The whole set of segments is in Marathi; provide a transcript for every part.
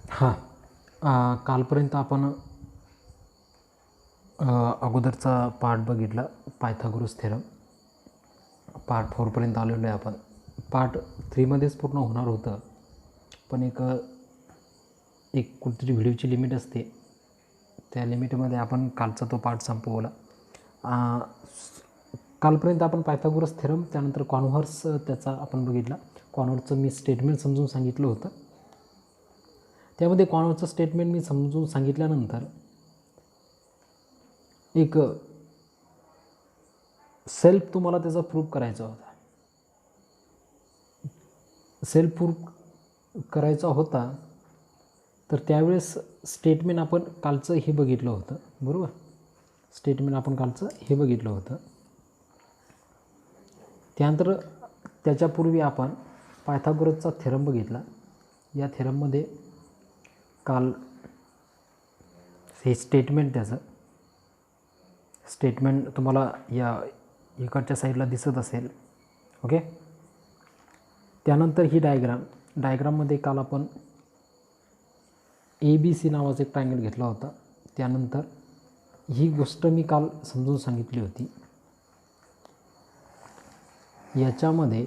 हां, कालपर्यंत आपण अगोदरचा पार्ट बघितला पायथागोरस थेरम. पार्ट 4पर्यंत आलेलो आहे आपण. पार्ट 3मध्येच पूर्ण होणार होतं, पण एक कुठेतरी व्हिडिओची लिमिट असते, त्या लिमिटमध्ये आपण कालचा तो पार्ट संपवला. कालपर्यंत आपण पायथागोरस थेरम, त्यानंतर कॉन्व्हर्स त्याचा आपण बघितला. कॉन्व्हर्सचं मी स्टेटमेंट समजून सांगितलं होतं. त्यामध्ये कॉन्व्हर्सचं स्टेटमेंट मी समजून सांगितल्यानंतर एक सेल्फ तुम्हाला त्याचा प्रूफ करायचा होता. सेल्फ प्रूफ करायचा होता, तर त्यावेळेस स्टेटमेंट आपण कालचं हे बघितलं होतं, बरोबर. स्टेटमेंट आपण कालचं हे बघितलं होतं. त्यानंतर त्याच्यापूर्वी आपण पायथागोरसचा थेरम बघितला. या थेरममध्ये काल हे स्टेटमेंट, त्याचं स्टेटमेंट तुम्हाला या इकडच्या साईडला दिसत असेल, ओके. त्यानंतर ही डायग्राममध्ये काल आपण ABC नावाचा एक ट्रायंगल घेतला होता. त्यानंतर ही गोष्ट मी काल समजून सांगितली होती. याच्यामध्ये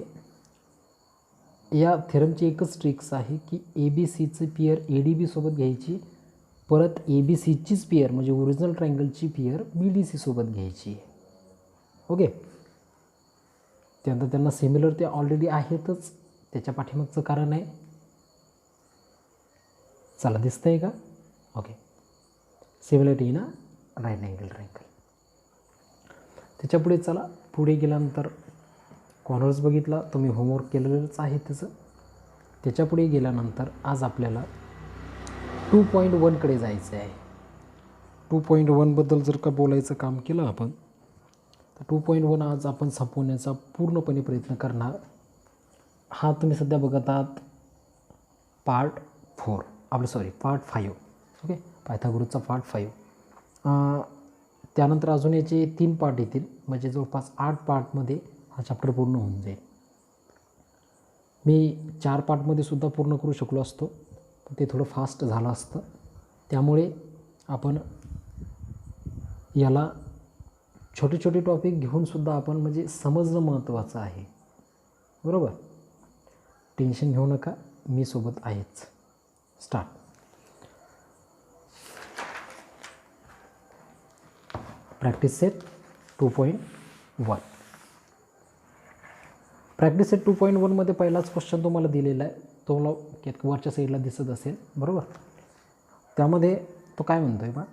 या थेरमची एकच ट्रिक्स आहे की ABCची पेअर ADB सोबत घ्यायची, परत ABCचीच पेअर म्हणजे ओरिजिनल ट्रायंगलची पेअर BDC सोबत घ्यायची, ओके. त्यानंतर त्यांना सिमिलर ते ऑलरेडी आहेतच, त्याच्या पाठीमागचं कारण आहे. चला, दिसतंय का? Okay. Similarity in right angle triangle. त्याच्यापुढे चला, पुढे गेल्यानंतर कॉन्व्हर्स बघितला, तुम्ही होमवर्क केलेलंच आहे त्याचं. त्याच्यापुढे गेल्यानंतर आज आपल्याला 2.1कडे जायचं आहे. 2.1बद्दल जर का बोलायचं काम केलं आपण, तर 2.1 आज आपण संपवण्याचा पूर्णपणे प्रयत्न करणार. हा तुम्ही सध्या बघत आहात पार्ट 5, ओके. पायथागोरसचा पार्ट 5. त्यानंतर अजून याचे 3 पार्ट येतील, म्हणजे जवळपास 8 पार्टमध्ये हा चॅप्टर पूर्ण होऊन जाईल. मी 4 पार्टमध्ये सुद्धा पूर्ण करू शकलो असतो, पण ते थोडं फास्ट झालं असतं. त्यामुळे आपण याला छोटे छोटे टॉपिक घेऊनसुद्धा आपण म्हणजे समजणं महत्त्वाचं आहे, बरोबर. टेन्शन घेऊ नका, मी सोबत आहेच. Start. Practice set 2.1. Practice set 2.1मध्ये पहिलाच क्वेश्चन तुम्हाला दिलेला आहे, तुम्हाला वरच्या साईडला दिसत असेल, बरोबर. त्यामध्ये तो काय म्हणतो आहे बा,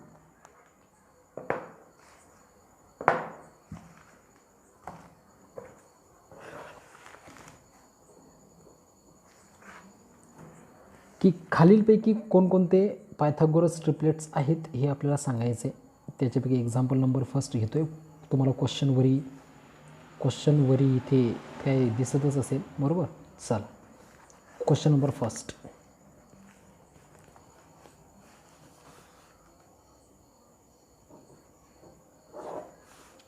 की खालीलपैकी कोणकोणते पायथागोरस ट्रिपलेट्स आहेत हे आपल्याला सांगायचे. त्याच्यापैकी एक्झाम्पल नंबर फर्स्ट घेतो आहे. तुम्हाला क्वेश्चनवरी इथे काय दिसतच असेल, बरोबर. चला, question number first.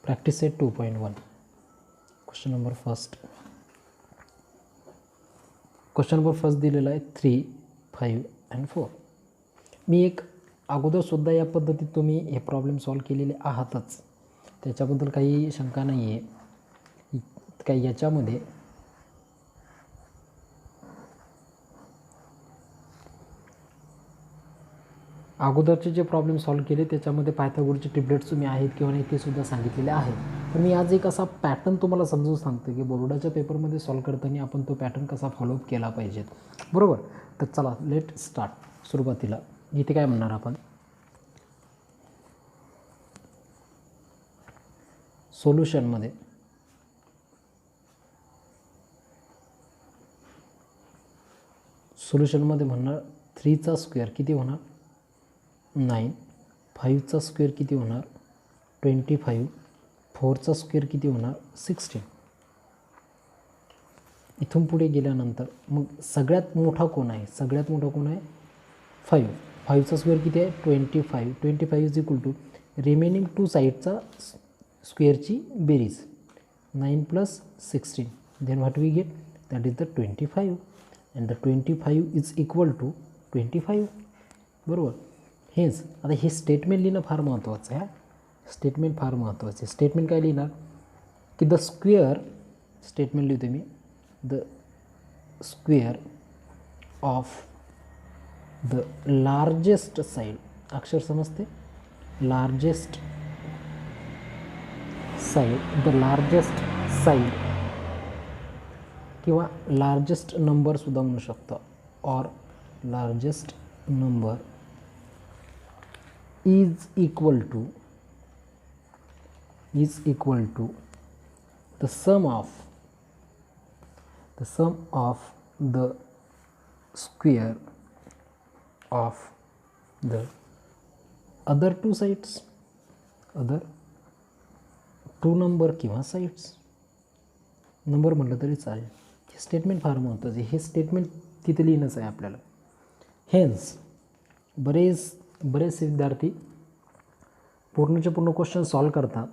Practice set 2.1. Question number first. Question number first दिलेला आहे 3, 5 and 4. मी एक अगोदरसुद्धा या पद्धतीत तुम्ही हे प्रॉब्लेम सॉल्व केलेले आहातच, त्याच्याबद्दल काही शंका नाही आहे. काही याच्यामध्ये अगोदरचे जे प्रॉब्लेम सॉल्व केले त्याच्यामध्ये पायथागोरसचे ट्रिपलेट्स तुम्ही आहेत किंवा नाही ते सुद्धा सांगितलेले आहेत. पण मी आज एक असा पॅटर्न तुम्हाला समजून सांगतो की बोर्डाच्या पेपरमध्ये सॉल्व करताना आपण तो पॅटर्न कसा फॉलोअप केला पाहिजेत, बरोबर. तर चला, लेट स्टार्ट. सुरुवातीला इथे काय म्हणणार आपण, सोल्युशनमध्ये म्हणणार 3चा स्क्वेअर किती होणार 9, 5चा स्क्वेअर किती होणार 25, 4चा स्क्वेअर किती होणार 16. इथून पुढे गेल्यानंतर मग सगळ्यात मोठा कोण आहे, 5. 5चा स्क्वेअर किती आहे 25. 25 इज इक्वल टू रिमेनिंग 2 साईडचा स्क्वेअरची बेरीज 9 + 16. Then what we get, that is the 25. and the 25 is equal to 25. बरोबर. हेच आता हे स्टेटमेंट लिहिणं फार महत्त्वाचं आहे. स्टेटमेंट फार महत्त्वाचं आहे. स्टेटमेंट काय लिहिणार की द स्क्वेअर, स्टेटमेंट लिहितो मी, the square of the largest side, अक्षर समजते, largest side, the largest side किंवा लार्जेस्ट नंबरसुद्धा म्हणू शकतो, or largest number is equal to the sum of the square of the other two sides, other two number किंवा साईड्स, नंबर म्हटलं तरी चालेल. हे स्टेटमेंट फार महत्त्वाचं आहे. हे स्टेटमेंट तिथे लिहिणंच आहे आपल्याला. हेन्स बरेचसे विद्यार्थी पूर्णचे पूर्ण क्वेश्चन सॉल्व करतात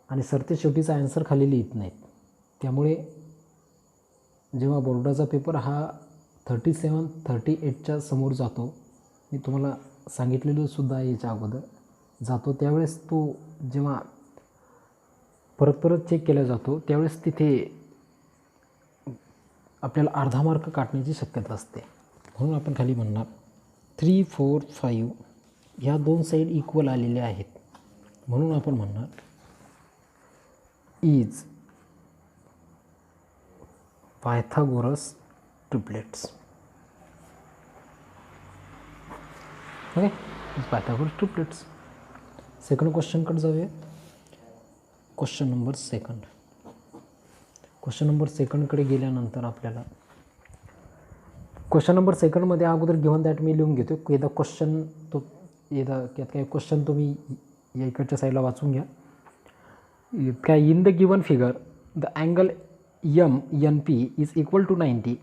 आणि सरते शेवटीचा आन्सर खाली लिहित नाहीत. त्यामुळे जेव्हा बोर्डाचा पेपर हा 37-38च्या समोर जातो, मी तुम्हाला सांगितलेलं सुद्धा याच्या अगोदर जातो, त्यावेळेस तो जेव्हा परत चेक केला जातो त्यावेळेस तिथे आपल्याला अर्धा मार्क काटण्याची शक्यता असते. म्हणून आपण खाली म्हणणार 3, 4, 5 ह्या दोन साईड इक्वल आलेल्या आहेत, म्हणून आपण म्हणणार is Pythagoras triplets. Okay, is Pythagoras triplets. Second क्वेश्चनकडे जाऊया. क्वेश्चन नंबर सेकंडकडे गेल्यानंतर आपल्याला क्वेश्चन नंबर सेकंडमध्ये अगोदर गिव्हन दॅट मी लिहून घेतो. एकदा क्वेश्चन त्यात काही क्वेश्चन तुम्ही या इकडच्या साईडला वाचून घ्या. काय in the given figure the angle MNP is equal to 90.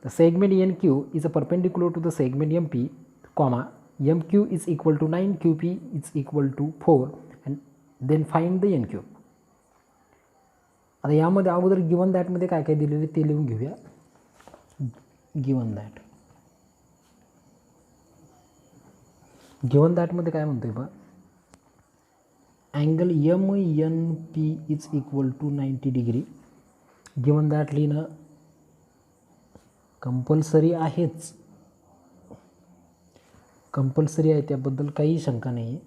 The segment NQ is a perpendicular to the segment MP, MQ is equal to 9, QP is equal to 4 and then find the NQ. आता यामध्ये अगोदर गिव्हन दॅटमध्ये काय काय दिलेले ते लिहून घेऊया. गिव्हन दॅटमध्ये काय म्हणतोय बा, angle MNP is equal to 90 degree. Given that लिहिणं कंपल्सरी आहेच, कंपल्सरी आहे, त्याबद्दल काही शंका नाही आहे.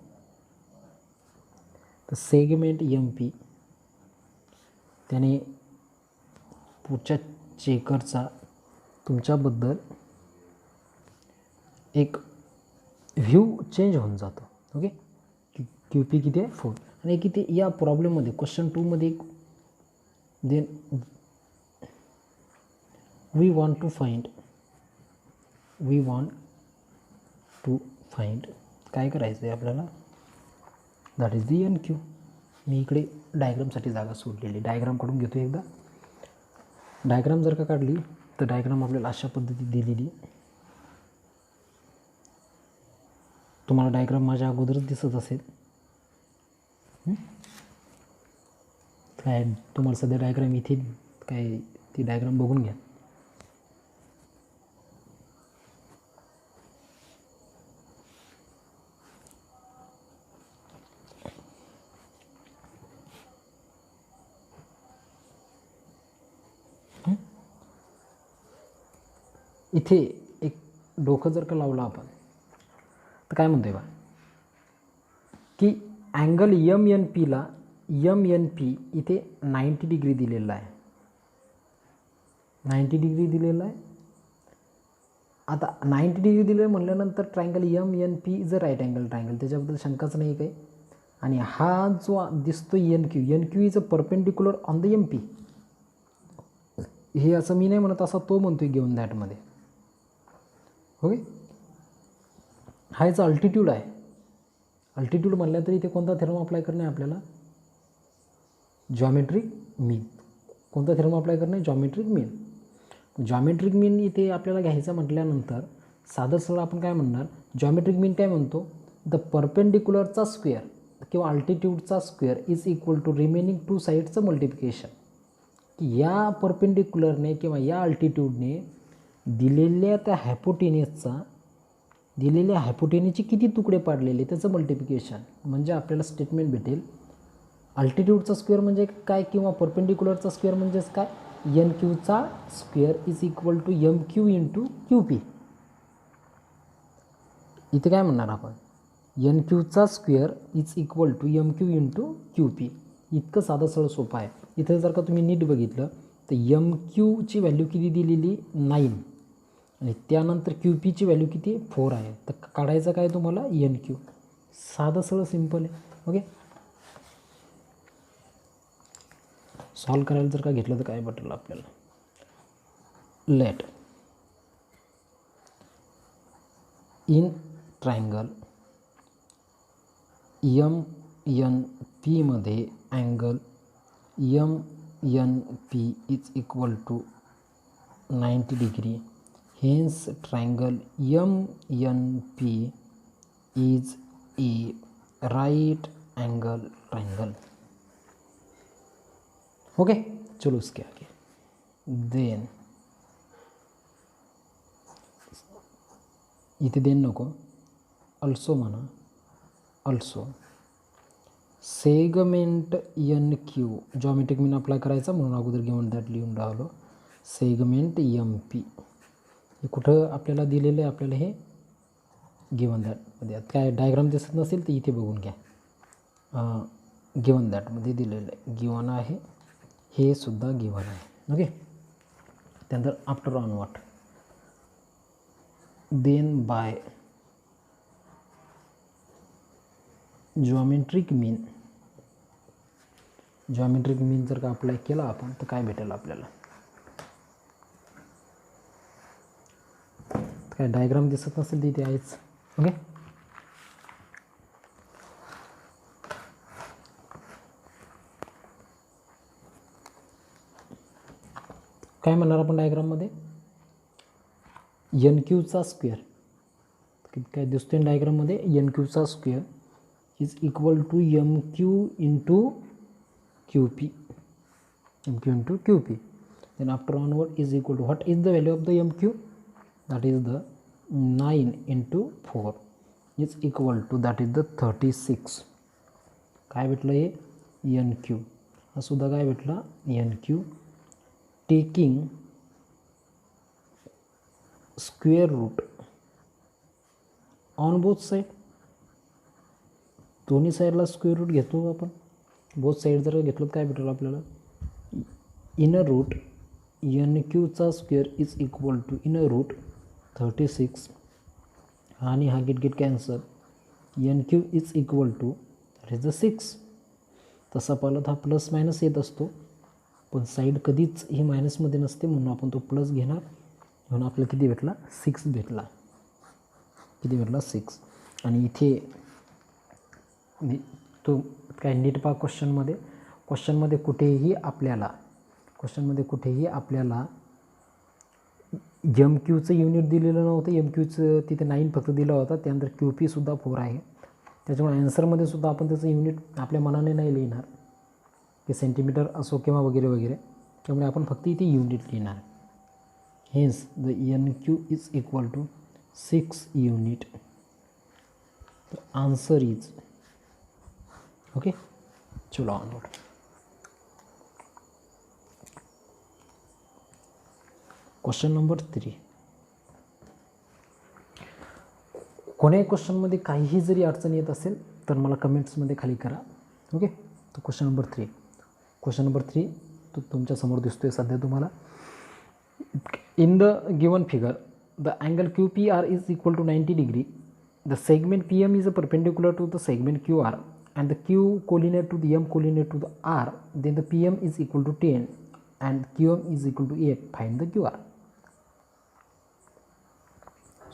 तर सेगमेंट MP त्याने पुढच्या चेकरचा तुमच्याबद्दल एक व्ह्यू चेंज होऊन जातो. ओके, QP किती आहे 4 आणि किती या प्रॉब्लेममध्ये क्वेश्चन 2मध्ये then we want to find काय करायचं आहे आपल्याला, दॅट इज द NQ. मी इकडे डायग्रामसाठी जागा सोडलेली, डायग्राम काढून घेतो एकदा. डायग्राम जर का काढली तर डायग्राम आपल्याला अशा पद्धतीत दिलेली. तुम्हाला डायग्राम माझ्या अगोदरच दिसत असेल. काय तुम्हाला सध्या डायग्राम इथे काय ती डायग्राम बघून घ्या. इथे एक डोकं जर का लावलं आपण तर काय म्हणतोय बा की अँगल MNP इथे 90 डिग्री दिलेला आहे, 90 डिग्री दिलेला आहे. आता 90 डिग्री दिले म्हटल्यानंतर triangle MNP is a right angle triangle, त्याच्याबद्दल शंकाच नाही काही. आणि हा जो दिसतो NQ is a perpendicular on the MP. हे असं मी नाही म्हणत, असं तो म्हणतोय गिव्हन दॅटमध्ये. ओके, हा याचा अल्टिट्यूड आहे. अल्टिट्यूड म्हणलं तरी इथे कोणता थेरम अप्लाय करणे आहे आपल्याला, जॉमेट्रिक मीन. कोणता थेरम अप्लाय करणे, जॉमेट्रिक मीन. जॉमेट्रिक मीन इथे आपल्याला घ्यायचं म्हटल्यानंतर साधं सरळ आपण काय म्हणणार, जॉमेट्रिक मीन काय म्हणतो, द परपेंडिक्युलरचा स्क्वेअर किंवा अल्टिट्यूडचा square is equal to remaining two साईडचं मल्टिप्लिकेशन. की या परपेंडिक्युलरने किंवा या अल्टिट्यूडने दिलेल्या त्या हायपोटेनियसचा दिलेल्या हायपोटेनिसचे किती तुकडे पाडलेले त्याचं मल्टिप्लिकेशन, म्हणजे आपल्याला स्टेटमेंट भेटेल अल्टिट्यूडचा स्क्वेअर म्हणजे काय किंवा परपेंडिक्युलरचा स्क्वेअर म्हणजेच काय, एन क्यूचा square is equal to M Q into Q P. इथे काय म्हणणार आपण, एन क्यूचा square is equal to M Q into Q P. इतकं साधं सरळ सोपं आहे. इथं जर का तुम्ही नीट बघितलं तर एम क्यूची व्हॅल्यू किती दिलेली 9 आणि त्यानंतर क्यू पीची व्हॅल्यू किती 4 आहे. तर काढायचं काय तुम्हाला एन क्यू. साधं सरळ सिम्पल आहे. ओके, सॉल्व करायला जर का घेतलं तर काय भेटेल आपल्याला, let in triangle M N पीमध्ये angle M N P is equal to 90 degree. Hence triangle M N P is a right angle triangle. Okay, चलो उसके आगे देन इथे देन नको, अल्सो म्हणा, also segment N Q geometric mean apply करायचा म्हणून अगोदर गिवन दॅट लिहून राहिलो. सेगमेंट एम पी हे कुठं आपल्याला दिलेलं आहे, आपल्याला हे गिवन दॅटमध्ये. काय डायग्राम दिसत नसेल तर इथे बघून घ्या, गिवन दॅटमध्ये दिलेलं आहे, गिवन आहे, हे सुद्धा गिवन आहे. ओके, त्यानंतर after on what then by geometric mean. Geometric mean जर का अप्लाय केला आपण तर काय भेटेल आपल्याला, काय डायग्राम दिसत नसेल तर इथे आहेच. ओके, काय म्हणणार आपण डायग्राममध्ये, एन क्यूचा स्क्वेअर काय दिसतोय डायग्राममध्ये, एन क्यूचा square is equal to M Q into Q P, M Q into Q P. Then after onward is equal to what is the value of the M Q, that is the 9 into 4 is equal to that is the 36. काय भेटलं हे एन क्यू, हा सुद्धा काय भेटला N Q. Taking square root on both side, दोन्ही साईडला स्क्वेअर रूट घेतो आपण. बोथ साईड जर घेतलं तर काय भेटेल आपल्याला, इनर रूट एन क्यूचा square is equal to inner root 36 आणि हा get cancel. N Q is equal to that is the 6. तसा पाहिलं हा प्लस मायनस येत असतो, पण साईड कधीच ही मायनसमध्ये नसते म्हणून आपण तो प्लस घेणार. म्हणून आपल्याला किती भेटला 6 भेटला. किती भेटला 6. आणि इथे तो काय नीट पहा क्वेश्चनमध्ये कुठेही आपल्याला एम क्यूचं युनिट दिलेलं नव्हतं. एम क्यूचं तिथे 9 फक्त दिला होता. त्यानंतर क्यू पी सुद्धा 4 आहे. त्याच्यामुळे ॲन्सरमध्ये सुद्धा आपण त्याचं युनिट आपल्या मनाने नाही लिहिणार की सेंटीमीटर असो किंवा वगैरे वगैरे. त्यामुळे आपण फक्त इथे युनिट लिहिणार. Hence the N Q is equal to 6 unit. The answer is okay. चलो ऑनवर्ड. Question number 3. कोण्याही क्वेश्चनमध्ये काहीही जरी अडचण येत असेल तर मला कमेंट्समध्ये खाली करा. ओके. तो क्वेश्चन नंबर 3 तो तुमच्यासमोर दिसतोय सध्या तुम्हाला. In the given figure the angle Q P R is equal to 90 degree. The segment P M is a perpendicular to the segment Q R and the q collinear to the m collinear to the r, then the pm is equal to 10 and qm is equal to 8. find the qr.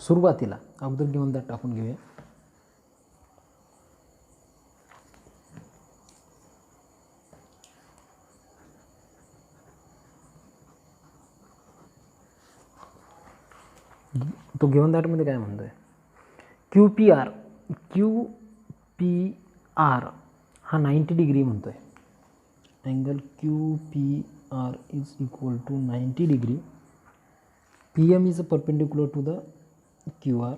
सुरुवातीला अगोदर गिवन दॅट टाकून घेऊया. तो गिवन दॅटमध्ये काय म्हणतोय, क्यू पी आर हा 90 डिग्री म्हणतोय. Angle Q P R is equal to 90 degree. P M is a perpendicular to the Q R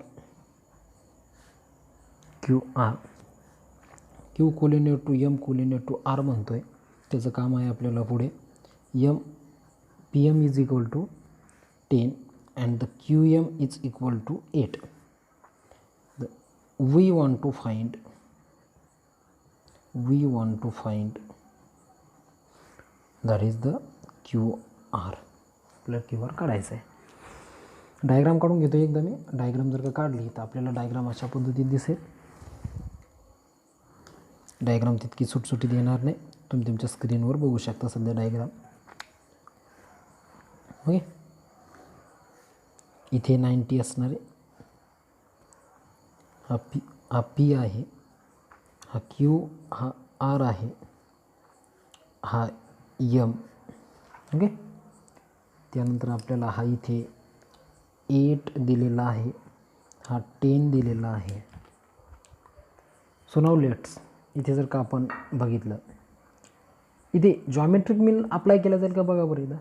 Q R, Q collinear to M collinear to R म्हणतो आहे. त्याचं काम आहे आपल्याला पुढे M P M is equal to 10 and the Q M is equal to 8. We want to find that is the QR. आपल्याला QR काढायचं आहे. डायग्राम काढून घेतो एकदा मी. डायग्राम जर का काढली तर आपल्याला डायग्राम अशा पद्धतीत दिसेल. डायग्राम तितकी सुटसुटीत येणार नाही, तुम्ही तुमच्या स्क्रीनवर बघू शकता सध्या डायग्राम. ओके, इथे 90 असणार आहे. हा पी आहे, हा क्यू, हा आर आहे, हा एम. ओके, त्यानंतर आपल्याला हा इथे 8 दिलेला आहे, हा 10 दिलेला आहे. सो नाऊ लेट्स, इथे जर का आपण बघितलं इथे जॉमेट्रिक मीन अप्लाय केला जाईल का बघा बरं इथं.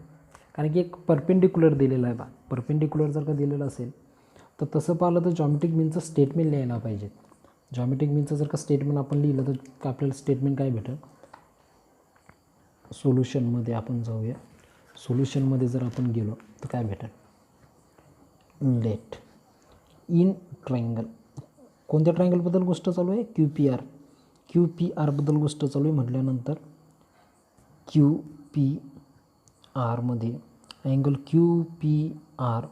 कारण की एक परपेंडिक्युलर दिलेला आहे बा. परपेंडिक्युलर जर का दिलेलं असेल तर तसं पाहिलं तर जॉमेट्रिक मीनचं स्टेटमेंट लिहायला पाहिजे. जॉमेट्रिक मीनचं जर का स्टेटमेंट आपण लिहिलं तर आपल्याला स्टेटमेंट काय भेटेल. सोल्युशनमध्ये आपण जाऊया. सोल्युशनमध्ये जर आपण गेलो तर काय भेटेल. लेट इन ट्रायंगल, कोणत्या ट्रायंगलबद्दल गोष्ट चालू आहे. क्यू पी आरबद्दल गोष्ट चालू आहे म्हटल्यानंतर क्यू पी आरमध्ये angle Q P R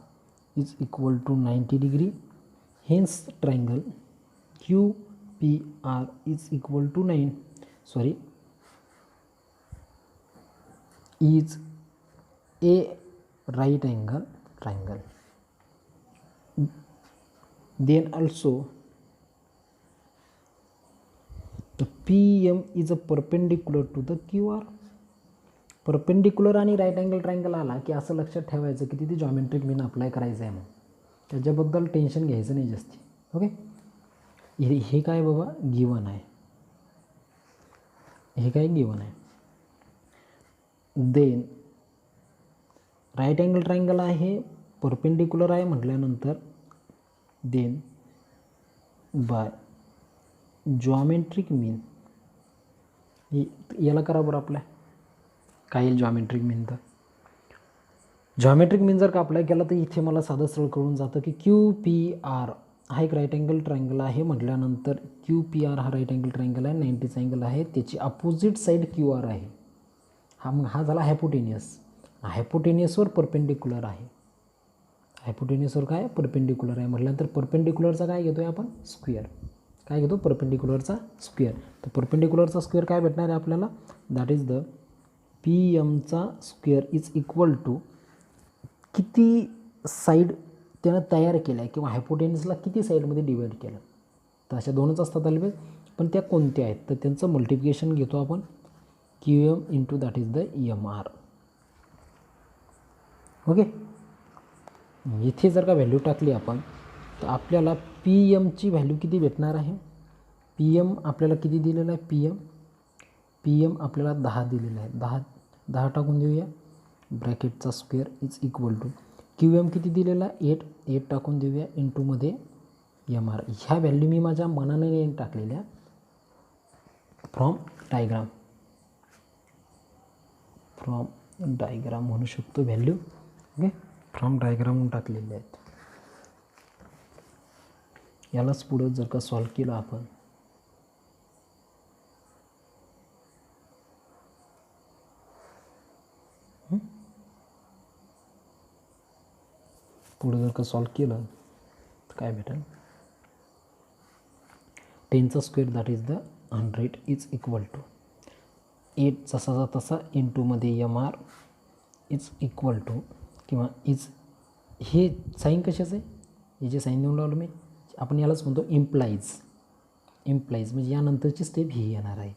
is equal to 90 degree. Hence triangle QPR is equal to is a right angle triangle. Then also the PM is a perpendicular to the QR. Perpendicular आणि राईट अँगल ट्रायंगल आला की असं लक्षात ठेवायचं की तिथे जॉमेट्रिक मीन अप्लाय करायचं आहे. मग त्याच्याबद्दल टेन्शन घ्यायचं नाही जास्ती. ओके, हे काय बाबा गिवन आहे, हे काय गिवन आहे. देन राईट अँगल ट्रायंगल आहे, परपेंडिक्युलर आहे म्हटल्यानंतर देन बाय जॉमेट्रिक मीन याला करा बरं अप्लाय. काय येईल जॉमेट्रिक मीन. तर जॉमेट्रिक मीन जर का अप्लाय केला तर इथे मला साधं सरळ कळून जातं की क्यू पी आर हा एक राईट अँगल ट्रायंगल आहे म्हटल्यानंतर क्यू पी आर हा राईट अँगल ट्रायंगल आहे, 90चा अँगल आहे, त्याची अपोजिट साईड क्यू आर आहे. हा झाला हायपोटेनियस. हायपोटेनियसवर परपेंडिक्युलर आहे. हायपोटेनियसवर काय परपेंडिक्युलर आहे म्हटल्यानंतर परपेंडिक्युलरचा काय घेतो आहे आपण स्क्वेअर. काय घेतो परपेंडिक्युलरचा स्क्वेअर. तर परपेंडिक्युलरचा स्क्वेअर काय भेटणार आहे आपल्याला. दॅट इज द पी एमचा स्क्वेअर इज इक्वल टू किती साईड त्यानं तयार केल्या किंवा हायपोटेनियसला किती साईडमध्ये डिवाईड केलं. तर अशा दोनच असतात ऑलवेज, पण त्या कोणत्या आहेत तर त्यांचं मल्टिप्लिकेशन घेतो आपण Q M into that is the M R. Okay, इथे जर का व्हॅल्यू टाकली आपण तर आपल्याला पी एमची व्हॅल्यू किती भेटणार आहे. पी एम आपल्याला किती दिलेलं आहे. पी एम आपल्याला 10 दिलेलं आहे. 10 टाकून देऊया. ब्रॅकेटचा square is equal to Q M किती दिलेला 8 टाकून देऊया इंटूमध्ये एम आर. ह्या व्हॅल्यू मी माझ्या मनाने टाकलेल्या फ्रॉम डायग्राम म्हणू शकतो व्हॅल्यू. ओके, फ्रॉम डायग्राम टाकलेले आहेत. यालाच पुढं जर का सॉल्व केलं आपण पुढं जर का सॉल्व केलं तर काय भेटेल. 10चा square that is the 100 is equal to 8 जसाचा तसा इंटूमध्ये M R is equal to किंवा इज हे साईन कशाचं आहे. हे जे साईन देऊन लावलं मी आपण यालाच म्हणतो इम्प्लाइज म्हणजे यानंतरची स्टेप ही येणार आहे.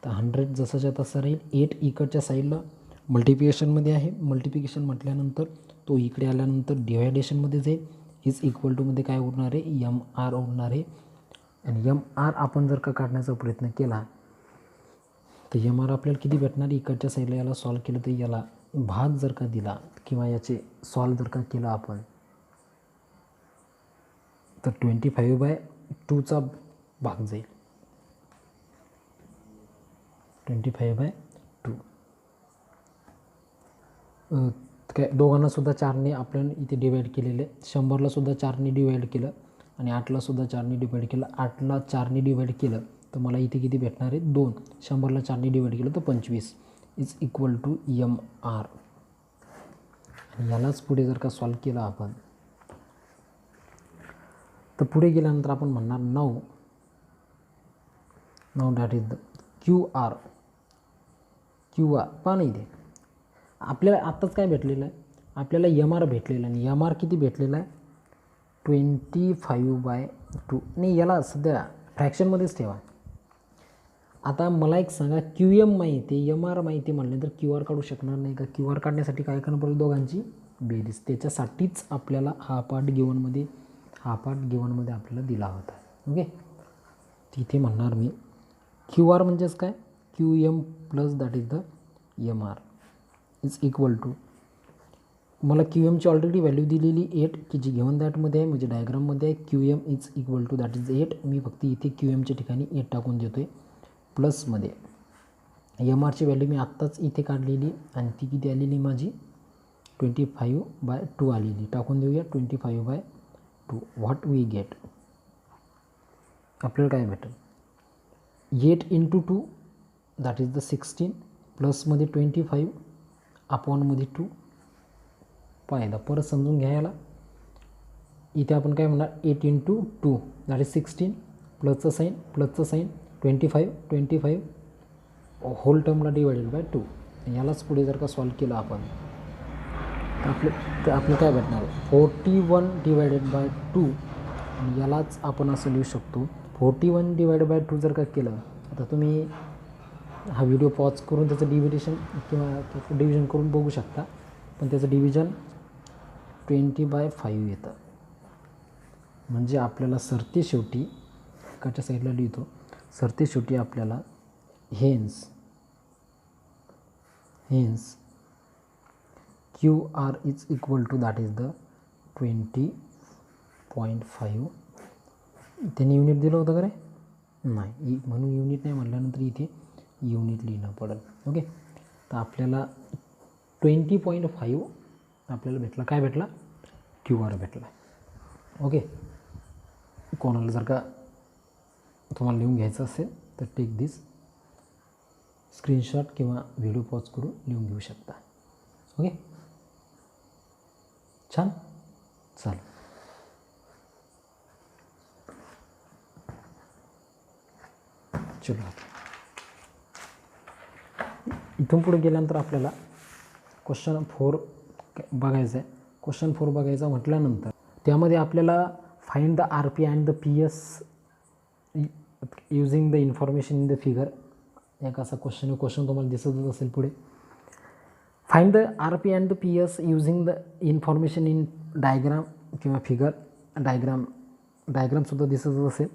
तर 100 जसाच्या तसा राहील. 8 इकडच्या साईडला मल्टिप्लिकेशनमध्ये आहे. मल्टिप्लिकेशन म्हटल्यानंतर तो इकडे आल्यानंतर डिव्हायडेशनमध्ये जाईल. इज इक्वल टूमध्ये काय उरणार आहे एम आर उरणार आहे. आणि एम आर आपण जर का काढण्याचा प्रयत्न केला तर एम आर आपल्याला किती भेटणार. इकडच्या साईडला याला सॉल्व केलं तर याला भाग जर का दिला किंवा याचे सॉल्व जर का केला आपण तर 25/2चा भाग जाईल 25/2. काय दोघांना सुद्धा 4ने आपण इथे डिवाईड केलेले. 100ला सुद्धा 4ने डिवाईड केलं आणि 8ला सुद्धा 4ने डिवाईड केलं. 8ला 4ने डिवाईड केलं तर मला इथे किती भेटणार आहे 2. 100ला 4ने डिवाईड केलं तर 25 इज इक्वल टू MR. आणि यालाच पुढे जर का सॉल्व केलं आपण तर पुढे गेल्यानंतर आपण म्हणणार now that is the QR. पहा नाही ते आपल्याला आत्ताच काय भेटलेलं आहे, आपल्याला MR भेटलेलं आहे. आणि MR किती भेटलेलं आहे 25/2. आणि याला सध्या फ्रॅक्शनमध्येच ठेवा. आता मला एक सांगा, QM माहिती आहे, MR माहिती आहे म्हणले तर QR काढू शकणार नाही का? QR काढण्यासाठी काय करणार पडेल, दोघांची बेरीज. त्याच्यासाठीच आपल्याला हा पार्ट गिवनमध्ये आपल्याला दिला होता. ओके, तिथे म्हणणार मी QR म्हणजेच काय, QM plus that is the MR is equal to, मला QMची ऑलरेडी व्हॅल्यू दिलेली 8 की जी गिवन दॅटमध्ये आहे, म्हणजे डायग्राममध्ये आहे. QM is equal to that is 8. मी फक्त इथे QMच्या ठिकाणी 8 टाकून देतो आहे. प्लसमध्ये MRची व्हॅल्यू मी आत्ताच इथे काढलेली आणि ती किती आलेली माझी 25/2 आलेली. टाकून देऊया 25/2. व्हॉट वी गेट, आपल्याला काय भेटेल 8 × 2 दॅट इज द 16 प्लसमध्ये 25 अपॉनमध्ये 2. पाहिलं, परत समजून घ्यायला इथे आपण काय म्हणणार 8 × 2 दॅट इज 16 प्लसचं साईन 25 होल टर्मला डिवायडेड बाय 2. यालाच पुढे जर का सॉल्व केलं आपण तर आपलं काय भेटणार 41/2. आणि यालाच आपण असं लिहू शकतो 41/2 जर का केलं. आता तुम्ही हा व्हिडिओ पॉज करून त्याचं डिव्हिडेशन किंवा त्याचं डिव्हिजन करून बघू शकता, पण त्याचं डिव्हिजन 20/5 येतं. म्हणजे आपल्याला सरते शेवटी एकाच्या साईडला लिहितो, सरते शेवटी आपल्याला hence QR is equal to that is the 20.5. त्यांनी युनिट दिलं होतं का रे, नाही, म्हणून युनिट नाही म्हटल्यानंतर इथे युनिट लिहिणं पडेल. ओके, तर आपल्याला 20.5 आपल्याला भेटला. काय भेटला, QR भेटला. ओके, कोणाला जर का तुम्हाला लिहून घ्यायचं असेल तर टेक दिस स्क्रीनशॉट किंवा व्हिडिओ पॉज करून लिहून घेऊ शकता. ओके, छान, चालेल. चलो, इथून पुढे गेल्यानंतर आपल्याला क्वेश्चन 4 बघायचं आहे. क्वेश्चन 4 बघायचा म्हटल्यानंतर त्यामध्ये आपल्याला find the RP and the PS using the information in the figure. एक असा क्वेश्चन तुम्हाला दिसतच असेल पुढे. Find the RP and the PS using the information in diagram किंवा फिगर. डायग्रामसुद्धा दिसतच असेल.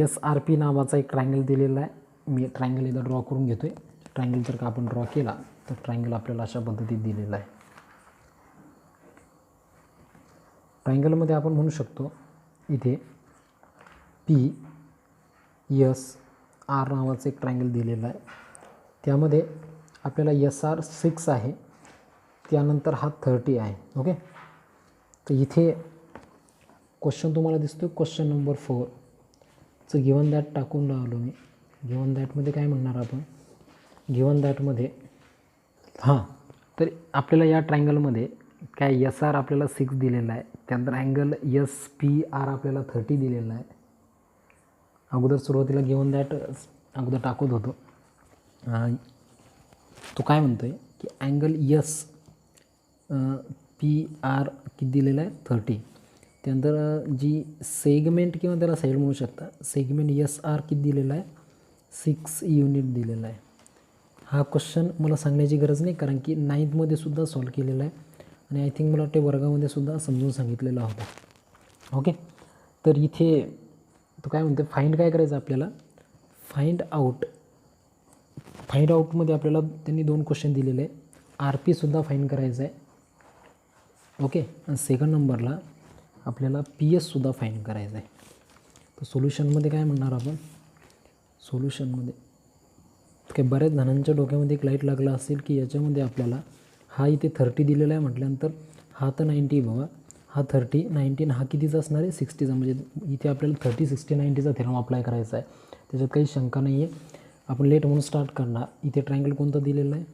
SRP नावाचा एक ट्रायंगल दिलेला आहे. मी ट्रायंगल इथं ड्रॉ करून घेतो आहे. ट्रायंगल जर का आपण ड्रॉ केला तर ट्रायंगल आपल्याला अशा पद्धतीत दिलेला आहे. ट्रायंगलमध्ये आपण म्हणू शकतो इथे PSR नावाचं एक ट्रायंगल दिलेलं आहे. त्यामध्ये आपल्याला SR 6 आहे, त्यानंतर हा 30 आहे. ओके, तर इथे क्वेश्चन तुम्हाला दिसतो क्वेश्चन नंबर 4चं गिवन दॅट टाकून राहिलो मी. गिवन दॅटमध्ये काय म्हणणार आपण, गिवन दॅटमध्ये तर आपल्याला या ट्रायंगलमध्ये काय SR आपल्याला 6 दिलेला आहे, त्यानंतर अँगल SPR आपल्याला 30 दिलेला आहे. अगोदर सुरुवातीला गिवन दॅट अगोदर टाकत होतो. तो काय म्हणतो आहे की अँगल SPR किती दिलेला आहे 30. त्यानंतर जी सेगमेंट किंवा त्याला साईड म्हणू शकता, सेगमेंट SR किती दिलेला आहे 6 युनिट दिलेला आहे. हा क्वेश्चन मला सांगण्याची गरज नाही, कारण की 9th सुद्धा सॉल्व केलेला आहे आणि आय थिंक मला वाटते वर्गामध्ये सुद्धा समजून सांगितलेला होता. ओके, तर इथे तो काय म्हणतो, फाइंड काय करायचं आपल्याला, फाइंड आउटमध्ये आपल्याला त्यांनी 2 क्वेश्चन दिलेले आहे. RP सुद्धा फाइंड करायचं आहे. ओके, आणि सेकंड नंबरला आपल्याला PS सुद्धा फाइंड करायचं आहे. तर सोल्युशनमध्ये काय म्हणणार आपण, सोल्युशनमध्ये काही बऱ्याच जणांच्या डोक्यामध्ये एक लाईट लागला असेल की याच्यामध्ये आपल्याला हा इथे 30 दिलेला आहे म्हटल्यानंतर हा तर 90 बाबा, हा 30 19 हा कितीचा असणार आहे 60चा, म्हणजे इथे आपल्याला 30 60 90चा थेरम अप्लाय करायचा आहे. त्याच्यात काही शंका नाही आहे. आपण लेट म्हणून स्टार्ट करणार. इथे ट्रायंगल कोणता दिलेला आहे,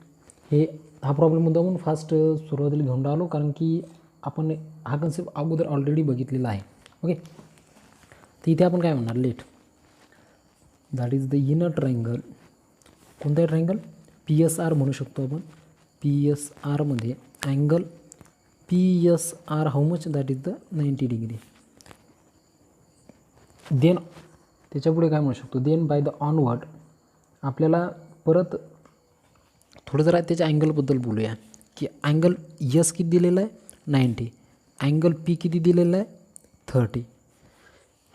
हे हा प्रॉब्लेम मुद्दामून फास्ट सुरुवातीला घेऊन राहिलो कारण की आपण हा कन्सेप्ट अगोदर ऑलरेडी बघितलेला आहे. ओके, तर इथे आपण काय म्हणणार, let that is the inner triangle. कोणता आहे ट्रायंगल, PSR म्हणू शकतो आपण. PSRमध्ये angle PSR how much, that is the 90 degree. Then त्याच्यापुढे काय म्हणू शकतो, देन बाय द ऑनवर्ड आपल्याला परत थोडं जरा त्याच्या अँगलबद्दल बोलूया की अँगल यस किती दिलेला आहे 90, अँगल पी किती दिलेला आहे 30.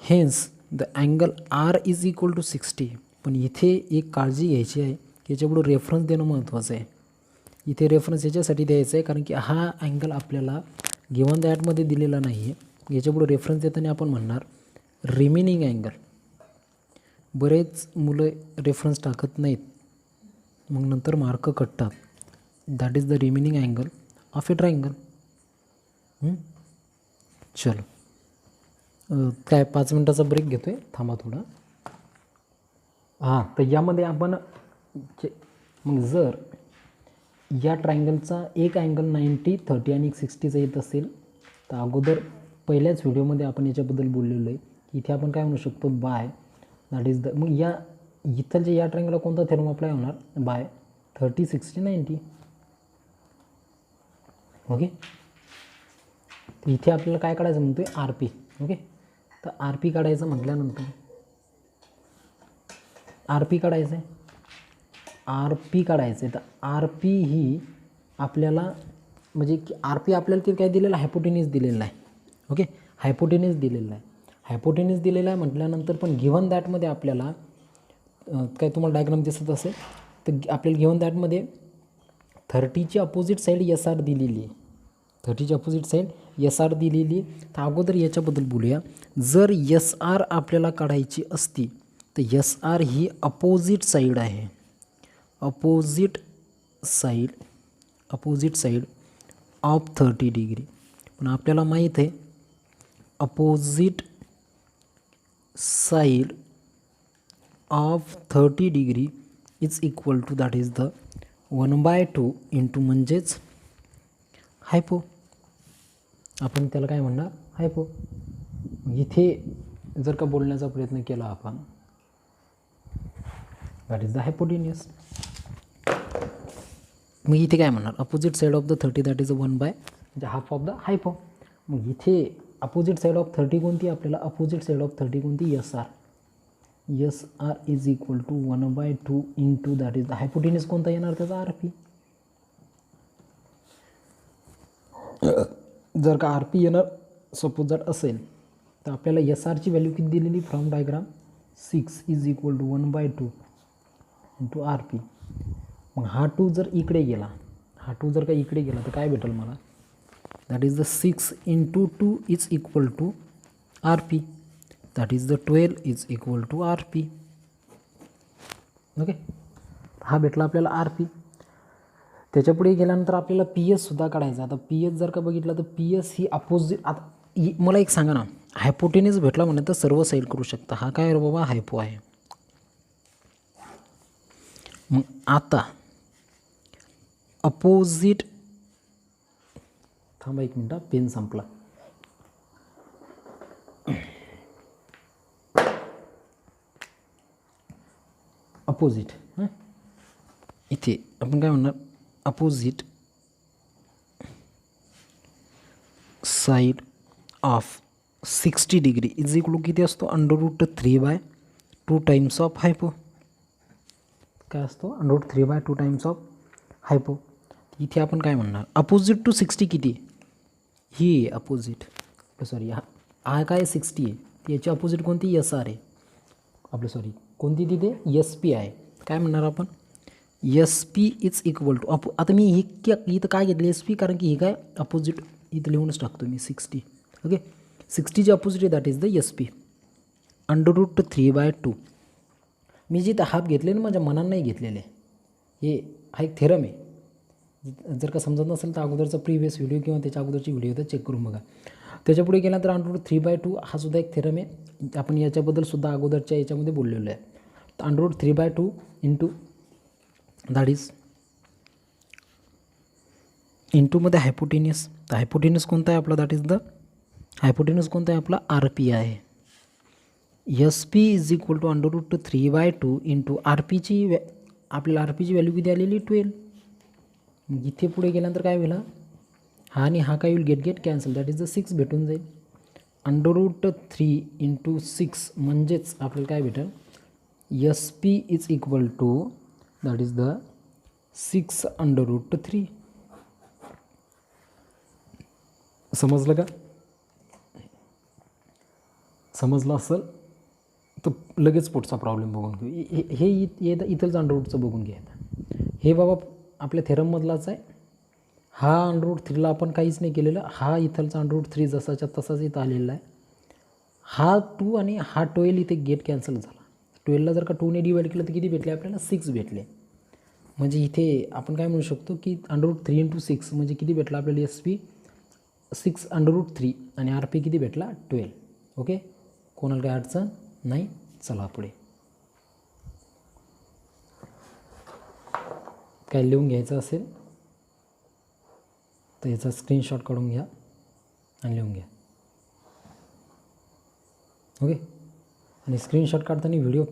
Hence the angle R is equal to 60. पण इथे एक काळजी घ्यायची आहे की याच्यापुढं रेफरन्स देणं महत्त्वाचं आहे. इथे रेफरन्स याच्यासाठी द्यायचं आहे कारण की हा अँगल आपल्याला गिवन दॅटमध्ये दिलेला नाही आहे. याच्यापुढं रेफरन्स देताना आपण म्हणणार रिमेनिंग अँगल. बरेच मुलं रेफरन्स टाकत नाहीत, मग नंतर मार्क कटतात. That is the remaining angle of a triangle. चलो काय 5 मिनटाचा ब्रेक घेतो आहे, थांबा थोडा. हां, तर यामध्ये आपण मग जर या ट्रायंगलचा एक अँगल 90 30 आणि 60चा येत असेल तर अगोदर पहिल्याच व्हिडिओमध्ये आपण याच्याबद्दल बोललेलो आहे. इथे आपण काय म्हणू शकतो, बाय दॅट इज द, मग या इथलच्या या ट्रायंगलला कोणता थेरम अप्लाय होणार, बाय 30 60 90. ओके, इथे आपल्याला काय काढायचं म्हणतो आहे, RP. ओके, तर RP काढायचं म्हटल्यानंतर RP काढायचं आहे, RP काढायचं आहे. तर RP ही आपल्याला म्हणजे की RP आपल्याला ते काय दिलेलं आहे, हायपोटेनिस दिलेलं आहे. ओके, हायपोटेनिस दिलेलं आहे. हायपोटेनिस दिलेला आहे म्हटल्यानंतर पण गिव्हन दॅटमध्ये आपल्याला काय तुम्हाला डायग्राम दिसत असेल तर आपल्याला गिव्हन दॅटमध्ये 30ची अपोजिट साईड SR दिलेली आहे. 30ची अपोजिट साईड SR दिलेली आहे. तर अगोदर याच्याबद्दल बोलूया. जर SR आपल्याला काढायची असती तर SR ही अपोजिट साईड आहे, अपोजिट साईड ऑफ 30 डिग्री. पण आपल्याला माहीत आहे opposite side of 30 degree is equal to that is the 1/2 into म्हणजेच हायपो. आपण त्याला काय म्हणणार, हायपो. इथे जर का बोलण्याचा प्रयत्न केला आपण, दॅट इज द हायपोटेनियस. मग इथे काय म्हणणार, opposite side of the 30 that is 1 by म्हणजे हाफ ऑफ द हायपो. मग इथे अपोजिट साईड ऑफ 30 कोणती, आपल्याला अपोजिट साईड ऑफ 30 कोणती, SR. SR is equal to 1/2 into that is the hypotenuse कोणता येणार त्याचा, RP. जर का RP येणार सपोज जर असेल तर आपल्याला SRची व्हॅल्यू किती दिलेली from diagram 6 is equal to 1/2 into RP. मग हा 2 जर इकडे गेला, हा 2 जर का इकडे गेला तर काय भेटेल मला, that is the 6 into 2 is equal to RP. That is the 12 is equal to RP. Okay, हा भेटला आपल्याला RP. त्याच्यापुढे गेल्यानंतर आपल्याला PS सुद्धा काढायचा. आता PS जर का बघितलं तर PS ही अपोजिट. आता मला एक सांगा ना, हायपोटेनिस भेटला म्हणत तर सर्व साईड करू शकता. हा काय रे बाबा, हायपो आहे. मग आता अपोजिट, थांबा एक मिनटं, पेन संपला. अपोजिट, हां इथे आपण काय म्हणणार, opposite side of 60 degree is equal to किती असतो, √3/2 टाइम्स ऑफ हायपो. काय असतो, √3/2 टाइम्स ऑफ हायपो. इथे आपण काय म्हणणार, अपोजिट टू 60 किती, ही अपोजिट, सॉरी हा काय 60 आहे, याची अपोजिट कोणती, SR आहे आपलं, सॉरी कोणती तिथे SP आहे. काय म्हणणार आपण, SP इज इक्वल टू आता मी इथं काय घेतली SP, कारण की ही काय अपोजिट इथं लिहूनच टाकतो मी 60. ओके, 60ची अपोजिट आहे दॅट इज द SP. √3/2. मी जिथं हाफ घेतले ना माझ्या मनानं नाही घेतलेले, हे हा एक थेरम आहे. जर का समजत नसेल तर अगोदरचा प्रिव्हियस व्हिडिओ किंवा त्याच्या अगोदरची व्हिडिओ तर चेक करून बघा. त्याच्या पुढे गेला तर √3/2 हा सुद्धा एक थेरम आहे. आपण याच्याबद्दल सुद्धा अगोदरच्या याच्यामध्ये बोललेलो आहे. तर √3/2 इंटू दॅट इज इंटूमध्ये हायपोटेनियस. तर हायपोटेनियस कोणता आहे आपला, दॅट इज द हायपोटेनियस कोणता आहे आपला, RP आहे. SP is equal to √3/2 into RPची आपल्याला RPची व्हॅल्यू किती आलेली 12. मग इथे पुढे गेल्यानंतर काय होईल, हा आणि हा काय होईल, gate cancel, that is the 6 भेटून जाईल. √3 इंटू 6 म्हणजेच आपल्याला काय भेटेल, SP is equal to that is the 6 √3. समजलं का? समजलं असेल तर लगेच पुढचा प्रॉब्लेम बघून घेऊ. हे इथलंच अंडररूटचं बघून घ्या. हे बाबा आपल्या थेरममधलाच आहे. हा √3ला आपण काहीच नाही केलेलं. हा इथलचा √3 जसाच्या तसाच इथं आलेला आहे. हा 2 आणि हा 12 इथे गेट कॅन्सल झाला. 12ला जर का 2ने डिवाइड केलं तर किती भेटले आपल्याला, 6 भेटले. म्हणजे इथे आपण काय म्हणू शकतो की √3 इंटू 6 म्हणजे किती भेटला आपल्याला, SP 6 √3 आणि RP किती भेटला, 12. ओके, कोणाला काय अडचण नाही. चला पुढे काय लिहून घ्यायचं असेल तर याचा स्क्रीनशॉट काढून घ्या आणि लिहून घ्या. ओके, आणि स्क्रीनशॉट काढताना व्हिडिओ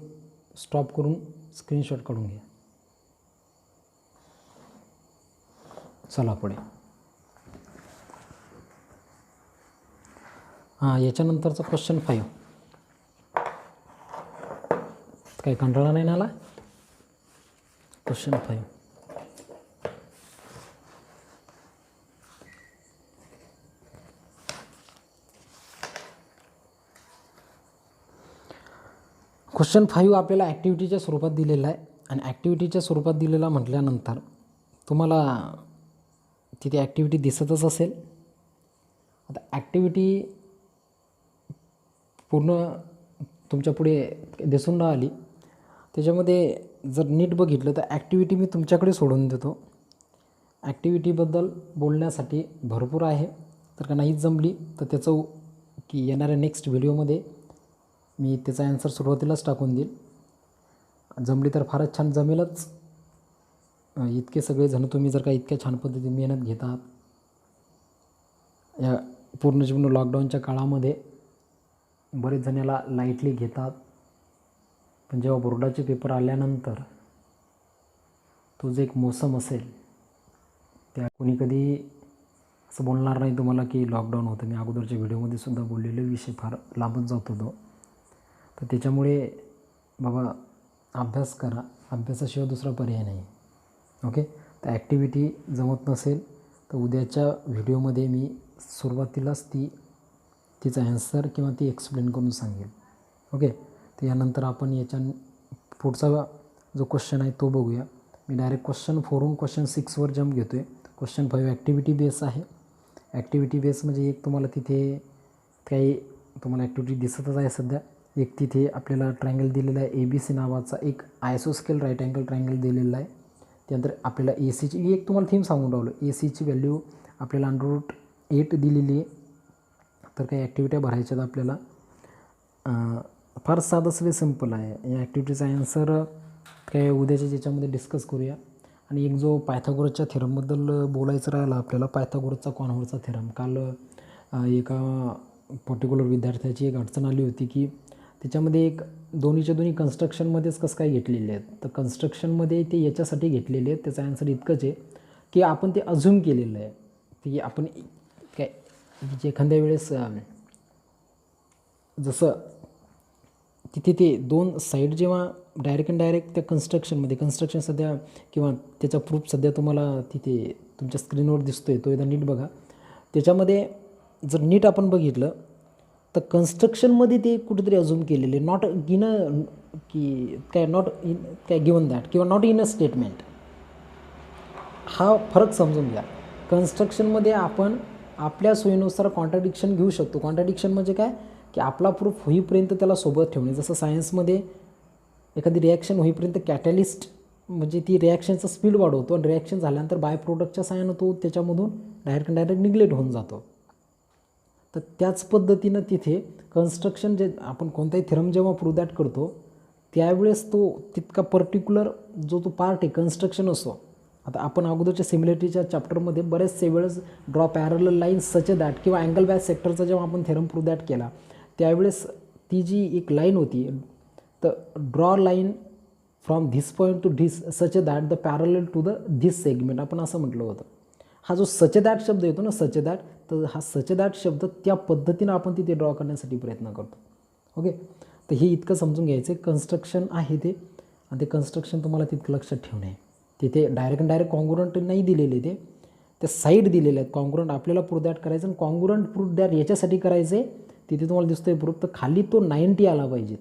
स्टॉप करून स्क्रीनशॉट काढून घ्या. चला पुढे. हां, याच्यानंतरचा क्वेश्चन 5. काही कंटाळा नाही आला. क्वेश्चन 5. क्वेश्चन 5 आपल्याला ॲक्टिव्हिटीच्या स्वरूपात दिलेला आहे. आणि ॲक्टिव्हिटीच्या स्वरूपात दिलेला म्हटल्यानंतर तुम्हाला तिथे ॲक्टिव्हिटी दिसतच असेल. आता ॲक्टिव्हिटी पूर्ण तुमच्या पुढे दिसून न आली, त्याच्यामध्ये जर नीट बघितलं तर ॲक्टिव्हिटी मी तुमच्याकडे सोडून देतो. ॲक्टिव्हिटीबद्दल बोलण्यासाठी भरपूर आहे. तर का नाहीच जमली तर त्याचं की येणाऱ्या नेक्स्ट व्हिडिओमध्ये मी त्याचा ॲन्सर सुरुवातीलाच टाकून देईल. जमली तर फारच छान, जमेलच. इतके सगळेजण तुम्ही जर का इतक्या छान पद्धतीने मेहनत घेतात या पूर्ण लॉकडाऊनच्या काळामध्ये, बरेच जण याला लाईटली घेतात. पण जेव्हा बोर्डाचे पेपर आल्यानंतर तो जो एक मोसम असेल, त्या कोणी कधी असं बोलणार नाही तुम्हाला की लॉकडाऊन होतं. मी अगोदरच्या व्हिडिओमध्ये सुद्धा बोललेले, विषय फार लांबच जात होतो. तर त्याच्यामुळे बाबा अभ्यास करा, अभ्यासाशिवाय दुसरा पर्याय नाही. ओके, तर ॲक्टिव्हिटी जमत नसेल तर उद्याच्या व्हिडिओमध्ये मी सुरुवातीलाच तिचा ॲन्सर किंवा ती एक्सप्लेन करून सांगेल. ओके, तर यानंतर आपण याच्या पुढचा जो क्वेश्चन आहे तो बघूया. मी डायरेक्ट क्वेश्चन 4 क्वेश्चन 6वर जम्प घेतो आहे. क्वेश्चन 5 ॲक्टिव्हिटी बेस आहे. ॲक्टिव्हिटी बेस म्हणजे एक तुम्हाला तिथे काही तुम्हाला ॲक्टिव्हिटी दिसतच आहे सध्या. एक तिथे आपल्याला ट्रायंगल दिलेला आहे ABC नावाचा, एक आयसोस्केल राईट अँगल ट्रायंगल दिलेला आहे. त्यानंतर आपल्याला ACची एक तुम्हाला थीम सांगून राहिलो, ACची व्हॅल्यू आपल्याला √8 दिलेली आहे. तर काही ॲक्टिव्हिट्या भरायच्यात आपल्याला. फार साधं सगळं सिम्पल आहे. या ॲक्टिव्हिटीचा ॲन्सर काय उद्याच्या याच्यामध्ये डिस्कस करूया. आणि एक जो पायथागोरसच्या थेरमबद्दल बोलायचं राहिला आपल्याला, पायथागोरसचा कॉन्व्हर्सचा थेरम. काल एका पर्टिक्युलर विद्यार्थ्याची एक अडचण आली होती की त्याच्यामध्ये एक दोन्हीच्या दोन्ही कन्स्ट्रक्शनमध्येच कसं काय घेतलेले आहेत. तर कन्स्ट्रक्शनमध्ये ते याच्यासाठी घेतलेले आहेत, त्याचा ॲन्सर इतकंच आहे की आपण ते अझ्युम केलेलं आहे. की आपण काय एखाद्या वेळेस जसं तिथे ते दोन साईड जेव्हा डायरेक्ट अँड डायरेक्ट त्या कन्स्ट्रक्शन सध्या किंवा त्याचा प्रूफ सध्या तुम्हाला तिथे तुमच्या स्क्रीनवर दिसतो आहे, तो एकदा नीट बघा. त्याच्यामध्ये जर नीट आपण बघितलं तर कन्स्ट्रक्शनमध्ये ते कुठेतरी अझूम केलेले, नॉट इन अ की काय नॉट इन काय गिवन दॅट किंवा नॉट इन अ स्टेटमेंट. हा फरक समजून घ्या. कन्स्ट्रक्शनमध्ये आपण आपल्या सोयीनुसार कॉन्ट्राडिक्शन घेऊ शकतो. कॉन्ट्राडिक्शन म्हणजे काय, की आपला प्रूफ होईपर्यंत त्याला सोबत ठेवणे. जसं सायन्समध्ये एखादी रिॲक्शन होईपर्यंत कॅटॅलिस्ट म्हणजे ती रिॲक्शनचा स्पीड वाढवतो आणि रिॲक्शन झाल्यानंतर बाय प्रोडक्टच्या साहाय्यानं तो त्याच्यामधून डायरेक्ट निग्लेक्ट होऊन जातो. तर त्याच पद्धतीनं तिथे कन्स्ट्रक्शन जे आपण कोणताही थेरम जेव्हा प्रूव्ह दॅट करतो त्यावेळेस तो तितका पर्टिक्युलर जो तो पार्ट आहे कन्स्ट्रक्शन असतो. आता आपण अगोदरच्या सिमिलरिटीच्या चॅप्टरमध्ये बरेचसे वेळेस draw parallel lines such that किंवा अँगल बॅच सेक्टरचा जेव्हा आपण थेरम प्रूव्ह दॅट केला त्यावेळेस ती जी एक लाईन होती तर draw line from this point to this such that the parallel to the this segment आपण असं म्हटलं होतं. हा जो सच दॅट शब्द येतो ना सच दॅट, तर हा सच दॅट शब्द त्या पद्धतीनं आपण तिथे ड्रॉ करण्यासाठी प्रयत्न करतो. ओके, तर हे इतकं समजून घ्यायचं कन्स्ट्रक्शन आहे ते, आणि ते कन्स्ट्रक्शन तुम्हाला तितकं लक्षात ठेवणे आहे. तिथे डायरेक्ट कॉन्ग्रुरंट नाही दिलेले, ते साईड दिलेले आहेत. कॉन्ग्रुरंट आपल्याला प्रूव्ह दॅट करायचं आणि कॉन्ग्रुरंट प्रूव्ह दॅट याच्यासाठी करायचं आहे तिथे तुम्हाला दिसतोय प्रूफ तर खाली तो 90 आला पाहिजेत,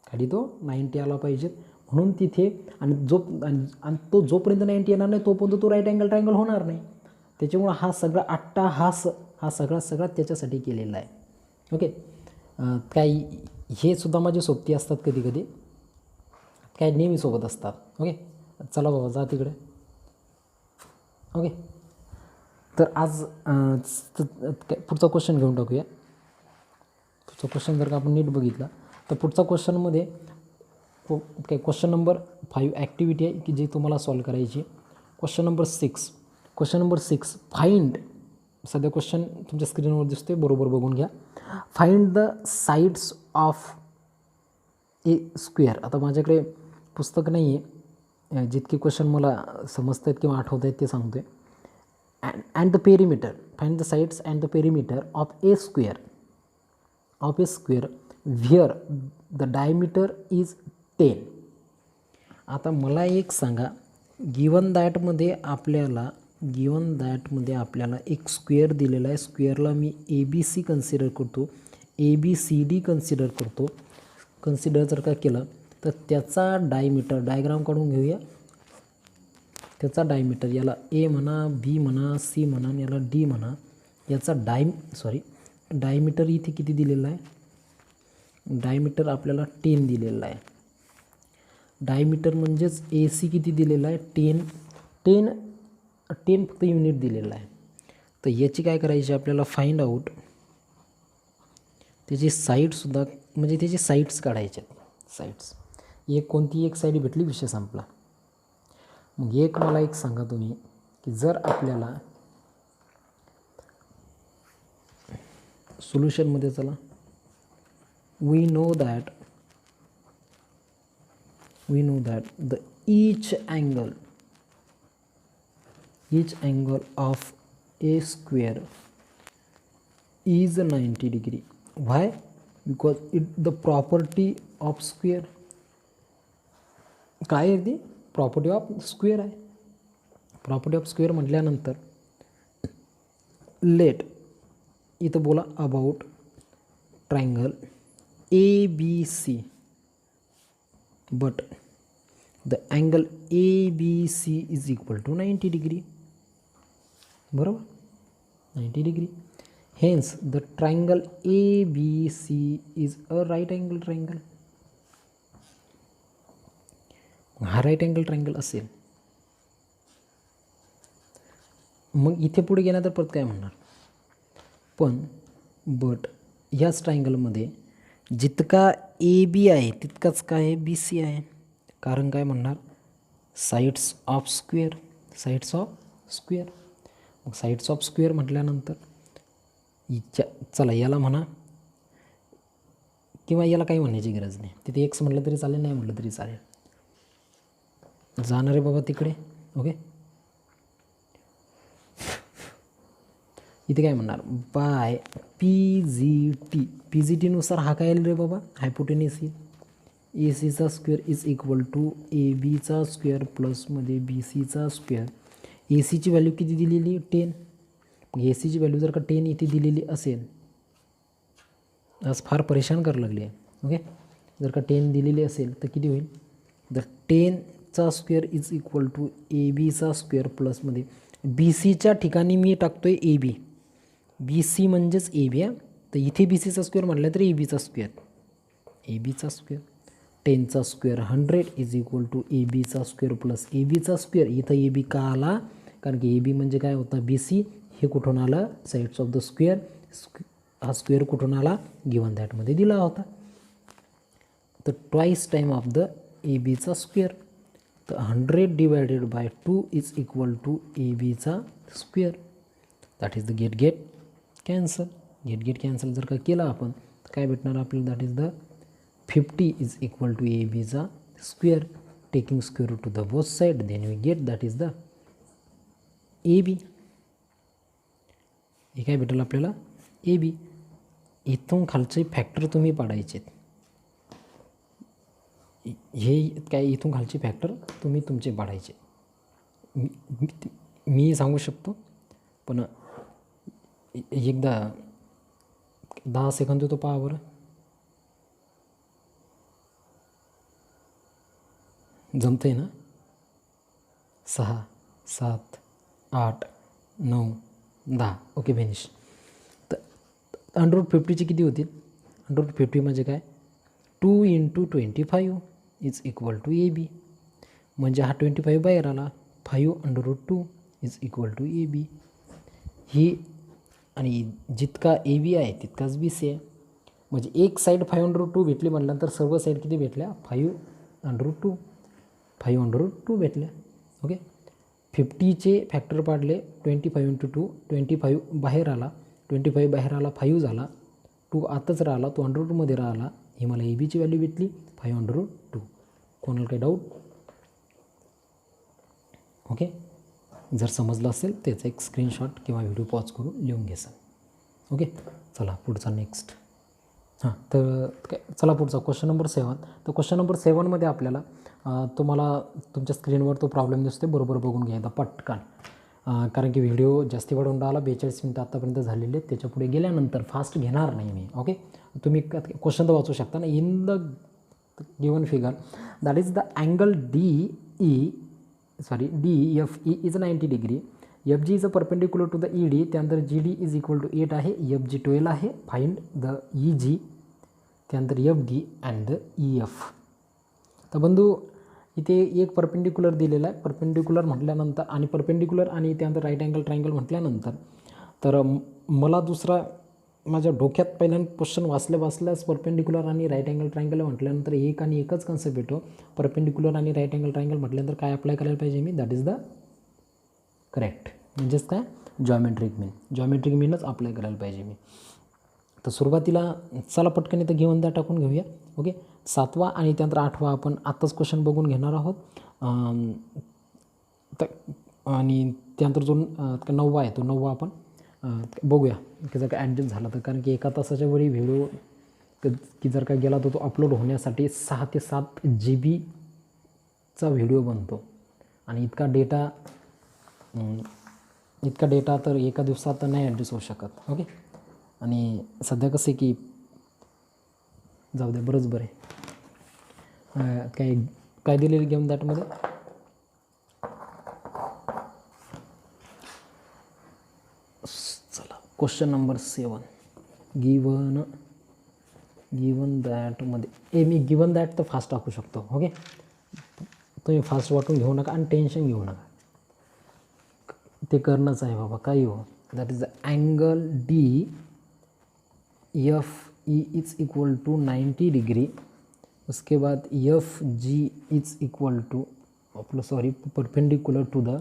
खाली तो 90 आला पाहिजेत म्हणून तिथे. आणि तो जोपर्यंत 90 येणार नाही तोपर्यंत तो राईट अँगल ट्रायंगल होणार नाही. त्याच्यामुळं हा सगळा अट्टाहास हा सगळा त्याच्यासाठी केलेला आहे. ओके, काही हे सुद्धा माझे सोबती असतात कधी कधी, काय नेहमी सोबत असतात. ओके, चला बाबा जा तिकडे. ओके, तर आज पुढचा क्वेश्चन घेऊन टाकूया. पुढचा क्वेश्चन जर का आपण नीट बघितला तर पुढचा क्वेश्चनमध्ये काय क्वेश्चन नंबर 5 ॲक्टिव्हिटी आहे की जी तुम्हाला सॉल्व करायची. क्वेश्चन नंबर 6 फाइंड, सध्या क्वेश्चन तुमच्या स्क्रीनवर दिसतोय बरोबर बघून घ्या. Find the sides of a square. आता माझ्याकडे पुस्तक नाही आहे, जितके क्वेश्चन मला समजत आहेत किंवा आठवत आहेत ते सांगतो आहे. And the perimeter, find the sides and the perimeter of a square where the diameter is 10. आता मला एक सांगा, गिवन दॅटमध्ये आपल्याला एक स्क्वेअर दिलेला आहे. स्क्वेअरला मी ABC कन्सिडर करतो, ABCD कन्सिडर करतो. कन्सिडर जर का केलं तर त्याचा डायमीटर, डायग्राम काढून घेऊया. त्याचा डायमीटर, याला A म्हणा, B म्हणा, C म्हणा, याला D म्हणा. याचा डायमीटर इथे किती दिलेला आहे? डायमीटर आपल्याला 10 दिलेला आहे. डायमीटर म्हणजेच AC किती दिलेला आहे? 10 फक्त युनिट दिलेला आहे. तर याची काय करायची आपल्याला फाइंड आऊट, त्याची साईडसुद्धा म्हणजे त्याची साईड्स काढायचे. साईड्स कोणती एक साईड भेटली विषय संपला. मग मला एक सांगा तुम्ही की जर आपल्याला सोल्युशनमध्ये चला, we know that the each angle of a square is 90 degree. Why? Because the property of square, काय आहे ती? प्रॉपर्टी ऑफ स्क्वेअर आहे. प्रॉपर्टी ऑफ स्क्वेअर म्हटल्यानंतर लेट इथं बोला about triangle ABC, but the angle ABC is equal to 90 degree. बरोबर, 90 degree. Hence the triangle ABC is a right angle triangle. हा राईट अँगल ट्रायंगल असेल. मग इथे पुढे गेला तर परत काय म्हणणार, पण बट ह्याच ट्रायंगलमध्ये जितका AB आहे तितकाच काय आहे BC आहे. कारण काय म्हणणार, साइड्स ऑफ स्क्वेअर. मग साइड्स ऑफ स्क्वेअर म्हटल्यानंतर चला याला म्हणा किंवा याला काही म्हणण्याची गरज नाही. तिथे एक्स म्हटलं तरी चालेल, नाही म्हटलं तरी चालेल. जाणार आहे बाबा तिकडे. ओके, इथे काय म्हणणार बाय PGT नुसार हा काय रे बाबा हायपोटेन्यूस येईल. ACचा स्क्वेअर इज इक्वल टू ABचा स्क्वेअर प्लसमध्ये BCचा स्क्वेअर. ACची व्हॅल्यू किती दिलेली? 10. मग ACची व्हॅल्यू जर का 10 इथे दिलेली असेल, आज फार परेशान करायला लागली आहे. ओके, जर का 10 दिलेली असेल तर किती होईल? द 10चा स्क्वेअर इज इक्वल टू ABचा स्क्वेअर प्लसमध्ये BCच्या ठिकाणी मी टाकतो आहे AB. BC म्हणजेच AB आहे. तर इथे बी सीचा स्क्वेअर म्हटलं तर ए बीचा स्क्वेअर, ए बीचा स्क्वेअर 10चा square 100 is equal to A बीचा स्क्वेअर प्लस ए बीचा स्क्वेअर. इथं ए बी का आला, कारण की ए बी म्हणजे काय होता बी सी, हे कुठून आलं साईड्स ऑफ द स्क्वेअर, हा स्क्वेअर कुठून आला गिवन दॅटमध्ये दिला होता. तर twice time of the A बीचा स्क्वेअर. तर 100 divided by 2 is equal to A बीचा square. That is the get cancel. Get cancel जर का केला आपण तर काय भेटणार आपल्याला, that is the 50 is equal to A बीचा square. Taking square root to the both side, then we get that is the A B. हे काय भेटेल आपल्याला ए बी. इथून खालचे फॅक्टर तुम्ही पाडायचे, हे काय इथून खालचे फॅक्टर तुम्ही तुमचे पाडायचे. मी सांगू शकतो पण एकदा 10 सेकंद तो पहा बरं. जमतं आहे ना. 6 7 8 9 10 ओके फिनिश. तर 150ची किती होतील, 150 म्हणजे काय 2 × 25 is equal to A B. म्हणजे हा 25 बाहेर आला, 5√2 is equal to A B. ही आणि जितका ए बी आहे तितकाच बी सी आहे. म्हणजे एक साईड 5√2 भेटली म्हटल्यानंतर सर्व साईड किती भेटल्या 5√2, 5√2 भेटल्या. ओके. 50चे फॅक्टर पाडले, 25 × 2 25 बाहेर आला, 25 बाहेर आला 5 झाला, 2 आताच राहिला, तो 100मध्ये राहिला. ही मला ए बीची व्हॅल्यू भेटली 5√2. कोणाला काही डाऊट? ओके. जर समजलं असेल त्याचा एक स्क्रीनशॉट किंवा व्हिडिओ पॉज करून लिहून घ्यायचा. ओके. चला पुढचा नेक्स्ट. हां, तर काय चला पुढचा क्वेश्चन नंबर 7. तर क्वेश्चन नंबर 7मध्ये आपल्याला तुम्हाला तुमच्या स्क्रीनवर तो प्रॉब्लेम दिसतो, बरोबर बघून घ्यायचा पटकन. कारण की व्हिडिओ जास्ती वाढवून राहिला, 42 मिनटं आत्तापर्यंत झालेले आहेत. त्याच्यापुढे गेल्यानंतर फास्ट घेणार नाही मी. ओके. तुम्ही क्वेश्चन तर वाचू शकता ना. In the given figure that is the angle D F E is 90 degree. F G is a perpendicular to the E D. त्यानंतर G D is equal to 8 आहे, एफ जी 12 आहे. फाइंड द ई जी, त्यानंतर F D and the E F. तर बंधू इथे एक परपेंडिक्युलर दिलेला आहे. परपेंडिक्युलर म्हटल्यानंतर आणि परपेंडिक्युलर आणि त्यानंतर राईट अँगल ट्रायंगल म्हटल्यानंतर तर मला दुसरा माझ्या डोक्यात पहिल्यांदा क्वेश्चन वाचल्याच परपेंडिक्युलर आणि राईट अँगल ट्रायंगल म्हटल्यानंतर एक आणि एकच कन्सेप्ट येतो. परपेंडिक्युलर आणि राईट अँगल ट्रायंगल म्हटल्यानंतर काय अप्लाय करायला पाहिजे मी, दॅट इज द करेक्ट. म्हणजेच काय जॉमेट्रिक मीनच अप्लाय करायला पाहिजे मी. तर सुरुवातीला चला पटकन इथं गिवन द्या टाकून घेऊया. ओके. 7वा आणि त्यानंतर 8वा आपण आत्ताच क्वेश्चन बघून घेणार आहोत. आणि त्यानंतर जो 9वा आहे तो 9वा आपण बघूया की जर का ॲडजस्ट झाला तर. कारण की 1 तासाच्या वरी व्हिडिओ की जर का गेला तर तो अपलोड होण्यासाठी 6 ते 7 GB व्हिडिओ बनतो. आणि इतका डेटा तर एका दिवसात नाही ॲडजस्ट होऊ शकत. ओके. आणि सध्या कसं आहे की जाऊ दे बरंच बरं आहे. काय दिलेलं गेम दॅटमध्ये चला क्वेश्चन नंबर 7 गिवन दॅटमध्ये मी गिवन दॅट तर फास्ट टाकू शकतो. ओके. तुम्ही फास्ट वाटून घेऊ नका आणि टेन्शन घेऊ नका, ते करणंच आहे बाबा काही हो. That is the angle D F E is equal to 90 degree. उसके बाद F G is equal to perpendicular to the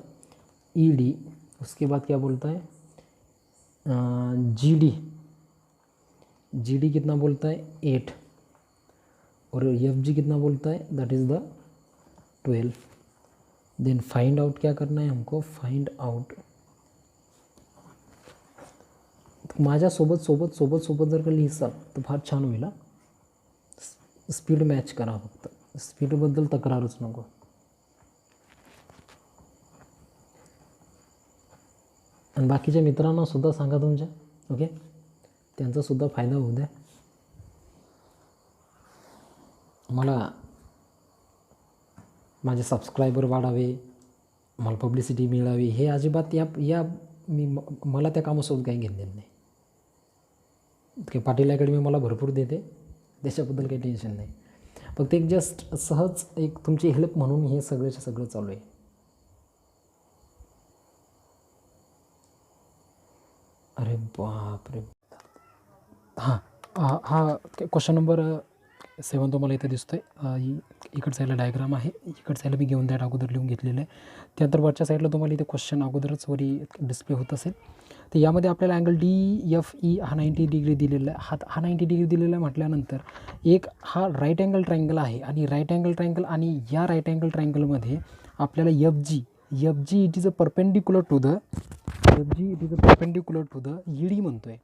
E D. उसके बाद क्या बोलता है जी डी कितना बोलता है 8 और एफ जी कितना बोलता है that is the 12. Then find out क्या करना है हमको, फाइंड आउट माझ्यासोबत सोबत जर का लिहिसाल तर फार छान होईल. स्पीड मॅच करा, फक्त स्पीडबद्दल तक्रारच नको. आणि बाकीच्या मित्रांना सुद्धा सांगा तुमच्या. ओके. त्यांचासुद्धा फायदा होऊ द्या. मला माझे सबस्क्रायबर वाढावे, मला पब्लिसिटी मिळावी, हे अजिबात मला त्या कामासोबत काही घेणं नाही. की पाटील अकॅडमी मला भरपूर देते, त्याच्याबद्दल काही टेन्शन नाही. फक्त एक जस्ट सहज एक तुमची हेल्प म्हणून हे सगळंच्या सगळं चालू आहे. अरे बापरे. हां हा क्वेश्चन नंबर 7 तुम्हाला इथे दिसतो आहे. इकडच्या साईडला डायग्राम आहे, इकडच्या साईडला मी घेऊन द्या अगोदर लिहून घेतलेलं आहे. त्यानंतर वरच्या साईडला तुम्हाला इथे क्वेश्चन अगोदरच वरी डिस्प्ले होत असेल. तर यामध्ये आपल्याला अँगल DFE हा 90 डिग्री दिलेला आहे. हा 90 डिग्री दिलेला आहे म्हटल्यानंतर एक हा राईट अँगल ट्रायंगल आहे आणि राईट अँगल ट्रायंगल आणि या राईट अँगल ट्रायंगलमध्ये आपल्याला FG it is a perpendicular to the ED म्हणतो आहे.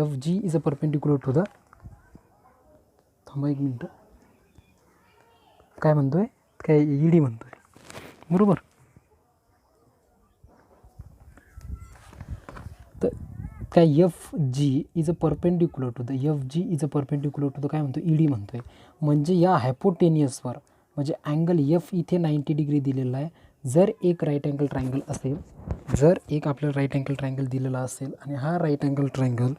FG is a perpendicular to the, थांबा एक मिनटं, काय म्हणतो आहे, काय ED म्हणतो आहे बरोबर. तर काय FG is a perpendicular to the काय म्हणतो ED म्हणतो आहे. म्हणजे या हायपोटेनियसवर म्हणजे अँगल F इथे 90 डिग्री दिलेला आहे. जर एक राईट अँगल ट्रायंगल असेल, जर एक आपल्याला राईट अँगल ट्रायंगल दिलेला असेल आणि हा राईट अँगल ट्रायंगल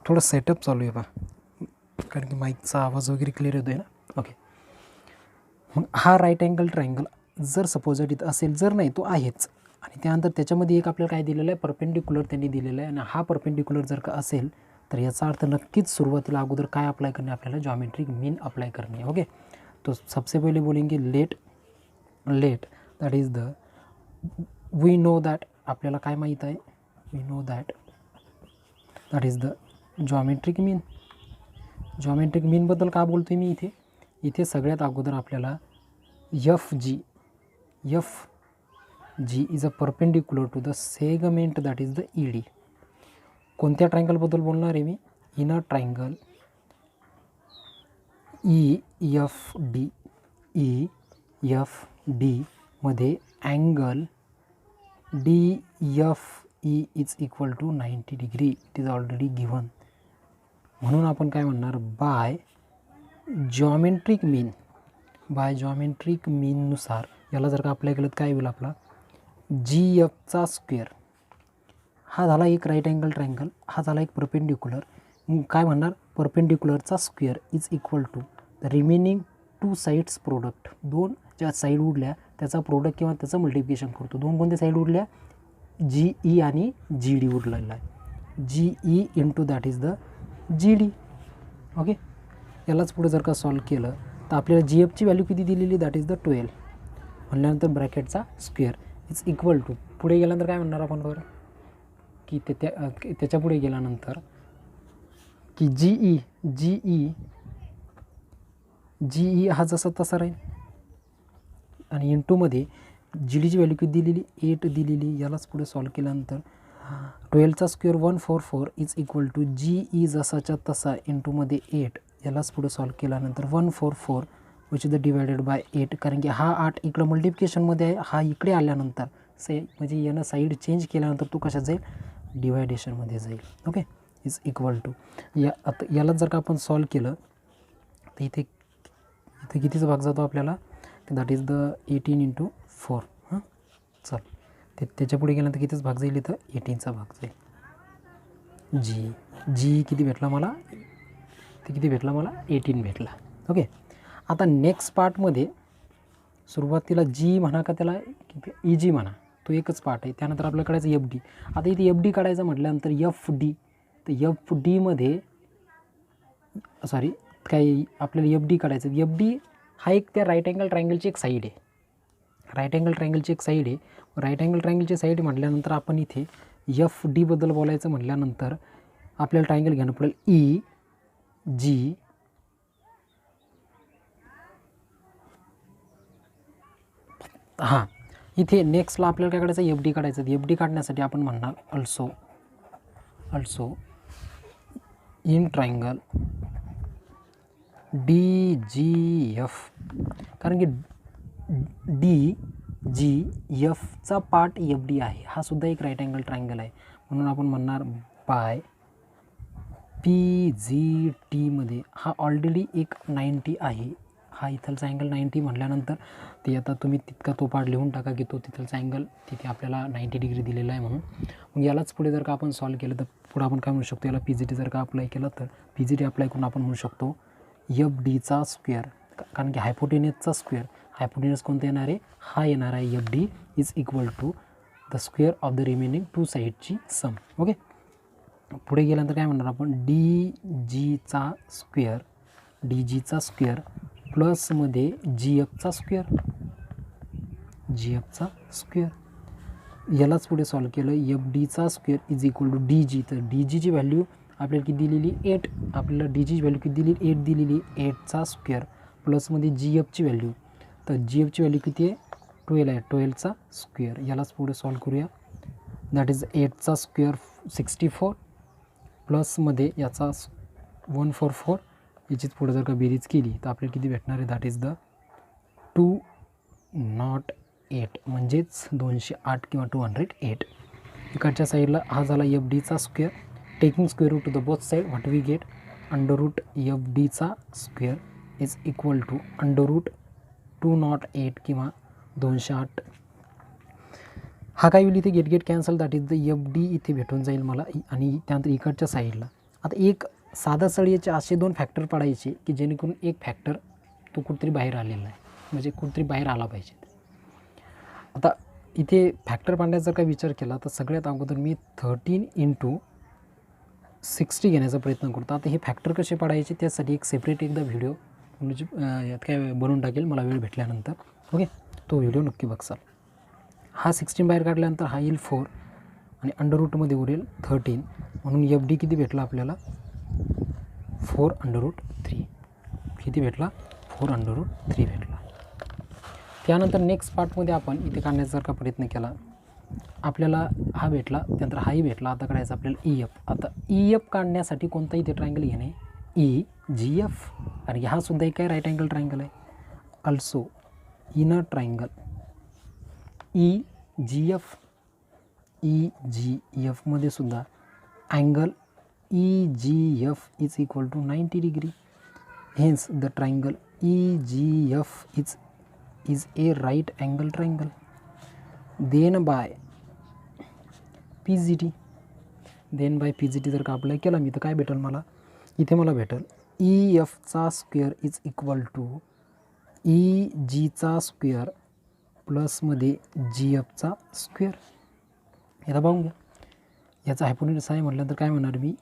थोडं सेटअप चालू आहे बा, कारण की माईकचा आवाज वगैरे क्लिअर येतो आहे ना. ओके, मग हा राईट अँगल ट्रायंगल जर सपोज इथं असेल, जर नाही तो आहेच, आणि त्यानंतर त्याच्यामध्ये एक आपल्याला काय दिलेलं आहे, परपेंडिक्युलर त्यांनी दिलेलं आहे. आणि हा परपेंडिक्युलर जर का असेल तर याचा अर्थ नक्कीच सुरुवातीला अगोदर काय अप्लाय करणे, आपल्याला जॉमेट्रिक मीन अप्लाय करणे. ओके, तो सबसे पहिले बोलेंगे let that is the, we know that, आपल्याला काय माहीत आहे, we know that is the geometric मीनबद्दल का बोलतो आहे मी इथे सगळ्यात अगोदर आपल्याला FG is a perpendicular to the segment that is the ED. कोणत्या ट्रायंगलबद्दल बोलणार आहे मी, इनर ट्रायंगल EFD मध्ये angle DFE is equal to 90 degree. It is already given. म्हणून आपण काय म्हणणार, बाय जॉमेट्रिक मीननुसार याला जर का अप्लाय केलं तर काय होईल, आपला GFचा स्क्वेअर. हा झाला एक राईट अँगल ट्रायंगल, हा झाला एक परपेंडिक्युलर. काय म्हणणार, परपेंडिक्युलरचा square is equal to the remaining 2 sides product. दोन ज्या साईड उरल्या त्याचा प्रोडक्ट किंवा त्याचं मल्टिप्लिकेशन करतो. दोन कोणत्या साईड उरल्या, GE आणि GD उरलेला आहे. GE into that is the GD. Okay, यालाच पुढे जर का सॉल्व केलं तर आपल्याला GFची व्हॅल्यू किती दिलेली, दॅट इज द 12. म्हणल्यानंतर ब्रॅकेटचा स्क्वेअर इज इक्वल टू, पुढे गेल्यानंतर काय म्हणणार आपण बरं, की त्याच्या पुढे गेल्यानंतर की GE हा जसा तसा राहील. आणि इंटूमध्ये GDची व्हॅल्यू किती दिलेली, 8 दिलेली. यालाच पुढे सॉल्व केल्यानंतर 12चा square 144 is equal to GE जसाच्या तसा इंटूमध्ये 8. यालाच पुढे सॉल्व केल्यानंतर 144 which is the divided by 8. कारण की हा 8 इकडं मल्टिप्लिकेशनमध्ये आहे, हा इकडे आल्यानंतर म्हणजे यानं साईड चेंज केल्यानंतर तो कशात जाईल, डिवायडेशनमध्ये जाईल. ओके, इज इक्वल टू आता यालाच जर का आपण सॉल्व केलं तर इथे कितीचा भाग जातो आपल्याला, दॅट इज द 18 इंटू 4. हां, चल त्याच्या पुढे गेल्यानंतर कितीच भाग जाईल, इथं 18चा भाग जाईल. जी किती भेटला मला, 18 भेटला. ओके, आता नेक्स्ट पार्टमध्ये सुरुवातीला जी म्हणा का त्याला EG म्हणा, तो एकच पार्ट आहे. त्यानंतर आपल्याला काढायचं FD. आता इथे FD काढायचं म्हटल्यानंतर FD, तर FDमध्ये काय आपल्याला FD काढायचं. FD हा एक त्या राईट अँगल ट्रायंगलची एक साईड आहे. राईट अँगल ट्रायंगलची साईड म्हटल्यानंतर आपण इथे FDबद्दल बोलायचं म्हटल्यानंतर आपल्याला ट्रायंगल घेणं पडेल EG. हां, इथे नेक्स्टला आपल्याला काय काढायचं, FD काढायचं. FD काढण्यासाठी आपण म्हणणार अल्सो इन ट्रायंगल DGF. कारण की DGFचा पार्ट FD आहे. हा सुद्धा एक राईट अँगल ट्रायंगल आहे. म्हणून आपण म्हणणार बाय PGT मध्ये हा ऑलरेडी एक 90 आहे, हा इथलचा अँगल 90 म्हटल्यानंतर ते आता तुम्ही तितका तो पार्ट लिहून टाका की तो तिथलचा अँगल तिथे आपल्याला 90 डिग्री दिलेला आहे म्हणून. मग यालाच पुढे जर का आपण सॉल्व केलं तर पुढे आपण काय म्हणू शकतो, याला PGT जर का अप्लाय केलं तर PGT अप्लाय करून आपण म्हणू शकतो FDचा स्क्वेअर, कारण की हायपोटेनियसचा स्क्वेअर, हायपोटेनियस कोणता येणार आहे, हा येणार आहे FD is equal to the square of the remaining two साईडची सम. ओके, पुढे गेल्यानंतर काय म्हणणार आपण, DGचा स्क्वेअर प्लसमध्ये GFचा स्क्वेअर, यालाच पुढे सॉल्व केलं FDचा square is equal to DG. तर DGची व्हॅल्यू आपल्याला किती दिलेली 8, आपल्याला DGची व्हॅल्यू किती दिली 8 दिलेली, 8चा स्क्वेअर प्लसमध्ये GFची व्हॅल्यू, तर GFची व्हॅल्यू किती आहे 12 आहे, 12चा स्क्वेअर. यालाच पुढे सॉल्व करूया. दॅट इज 8चा स्क्वेअर 64 प्लसमध्ये याचा 144, याचीच पुढे जर का बेरीज केली तर आपल्याला किती भेटणार आहे, दॅट इज द 208 म्हणजेच 208 किंवा 208. इकडच्या साईडला हा झाला FDचा square. Taking square root to the both side what we get, under root FDचा square is equal to under root 208 किंवा 208. हा काय होईल इथे get cancel, that is the FD इथे भेटून जाईल मला. आणि त्यानंतर इकडच्या साईडला आता एक साधा सळीचे असे 2 फॅक्टर पाडायचे की जेणेकरून एक फॅक्टर तो कुठेतरी बाहेर आलेला आहे, म्हणजे कुठेतरी बाहेर आला पाहिजे. आता इथे फॅक्टर पाडण्याचा काय विचार केला तर सगळ्यात अगोदर मी 13 × 60 घेण्याचा प्रयत्न करतो. आता हे फॅक्टर कसे पाडायचे त्यासाठी एक सेपरेट एकदा व्हिडिओ म्हणजे यात काय बनवून टाकेल मला वेळ भेटल्यानंतर. ओके, तो व्हिडिओ नक्की बघसाल. हा 16 बाहेर काढल्यानंतर हा येईल 4 आणि अंडर रूटमध्ये उरेल 13, म्हणून FD किती भेटला आपल्याला 4√3. किती भेटला 4√3 भेटला. त्यानंतर नेक्स्ट पार्टमध्ये आपण इथे काढण्याचा जर का प्रयत्न केला, आपल्याला हा भेटला, त्यानंतर हाही भेटला. आता काढायचं आपल्याला EF. आता EF काढण्यासाठी कोणता इथे ट्रायंगल घेणे, EGF, आणि हा सुद्धा एक काय राईट अँगल ट्रायंगल आहे. अल्सो इनर ट्रायंगल EGF मध्ये सुद्धा angle EGF is equal to 90 degree. Hence the triangle EGF is a right angle triangle. Then by PGT जर का अप्लाय केला मी तर काय भेटेल मला, इथे मला भेटेल EFचा स्क्वेअर इज इक्वल टू EGचा स्क्वेअर प्लसमध्ये GFचा स्क्वेअर. याला पाहून घ्या, याचा हायपोटेन्यूस आहे म्हटल्यानंतर काय म्हणणार मी,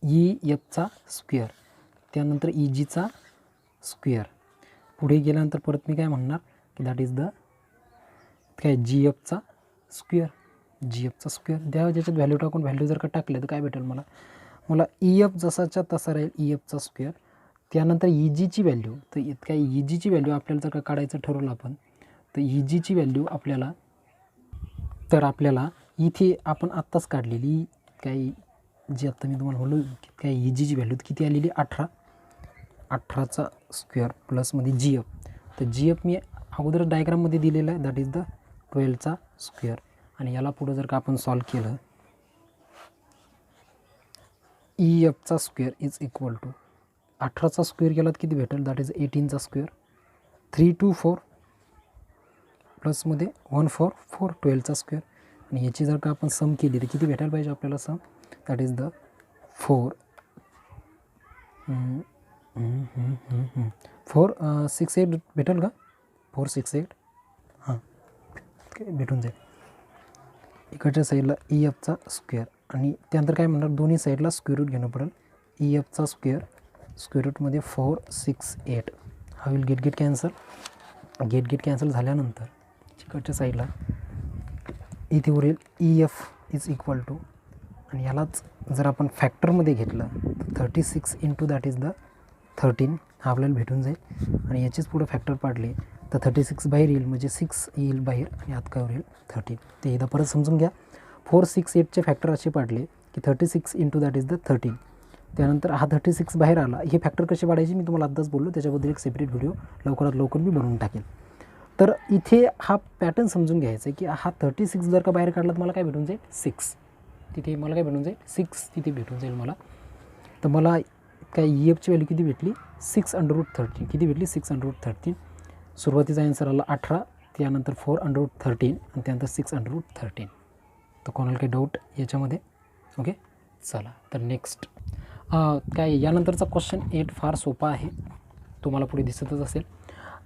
EFचा स्क्वेअर त्यानंतर EGचा स्क्वेअर. पुढे गेल्यानंतर परत मी काय म्हणणार की दॅट इज द काय GFचा स्क्वेअर द्या. ज्याच्यात व्हॅल्यू टाकून व्हॅल्यू जर का टाकले तर काय भेटेल मला EF जसाच्या तसा राहील EFचा स्क्वेअर. त्यानंतर EGची व्हॅल्यू, तर काय EGची व्हॅल्यू आपल्याला जर का काढायचं ठरवलं आपण तर EGची व्हॅल्यू आपल्याला इथे आपण आत्ताच काढलेली काही जी आत्ता मी तुम्हाला बोललो काय EGची व्हॅल्यू किती आलेली 18चा स्क्वेअर प्लसमध्ये GF. तर GF मी अगोदर डायग्राममध्ये दिलेलं आहे, दॅट इज द 12चा स्क्वेअर. आणि याला पुढं जर का आपण सॉल्व केलं EFचा स्क्वेअर इज इक्वल टू 18चा स्क्वेअर केला तर किती भेटेल, दॅट इज 18चा स्क्वेअर. 3 2 4 प्लसमध्ये 144 12चा स्क्वेअर. आणि याची जर का आपण सम केली तर किती भेटायला पाहिजे आपल्याला सम, दॅट इज द 468 भेटेल का, 468 हां भेटून जाईल. इकडच्या साईडला EFचा स्क्वेअर आणि त्यानंतर काय म्हणणार दोन्ही साईडला स्क्वेअर रूट घेणं पडेल. EFचा स्क्वेअर रूटमध्ये 468. हा will get cancel. Get cancel झाल्यानंतर इकडच्या साईडला इथे उरेल EF इज इक्वल टू, आणि यालाच जर आपण फॅक्टरमध्ये घेतलं तर 36 × दॅट इज द 13 हा आपल्याला भेटून जाईल. आणि याचीच पुढं फॅक्टर पाडले तर 36 बाहेर येईल, म्हणजे 6 येईल बाहेर आणि आत काय होईल 13. ते एकदा परत समजून घ्या. 468चे फॅक्टर असे पाडले की 36 × दॅट इज द 13. त्यानंतर हा 36 बाहेर आला. हे फॅक्टर कसे पाडायचे मी तुम्हाला आत्ताच बोललो, त्याच्याबद्दल एक सेपरेट व्हिडिओ लवकरात लवकर मी बनवून टाकेल. तर इथे हा पॅटर्न समजून घ्यायचा आहे की हा 36 जर का बाहेर काढला तर मला काय भेटून जाईल 6. तिथे मला काय भेटून जाईल 6 तिथे भेटून जाईल मला. तर मला काय ई एफची व्हॅल्यू किती भेटली 6√13. किती भेटली 6√13. सुरुवातीचा आन्सर आला 18, त्यानंतर 4√13 आणि त्यानंतर 6√13. तर कोणाला काही डाऊट याच्यामध्ये? ओके, चला तर नेक्स्ट काय यानंतरचा क्वेश्चन 8 फार सोपा आहे, तुम्हाला पुढे दिसतच असेल.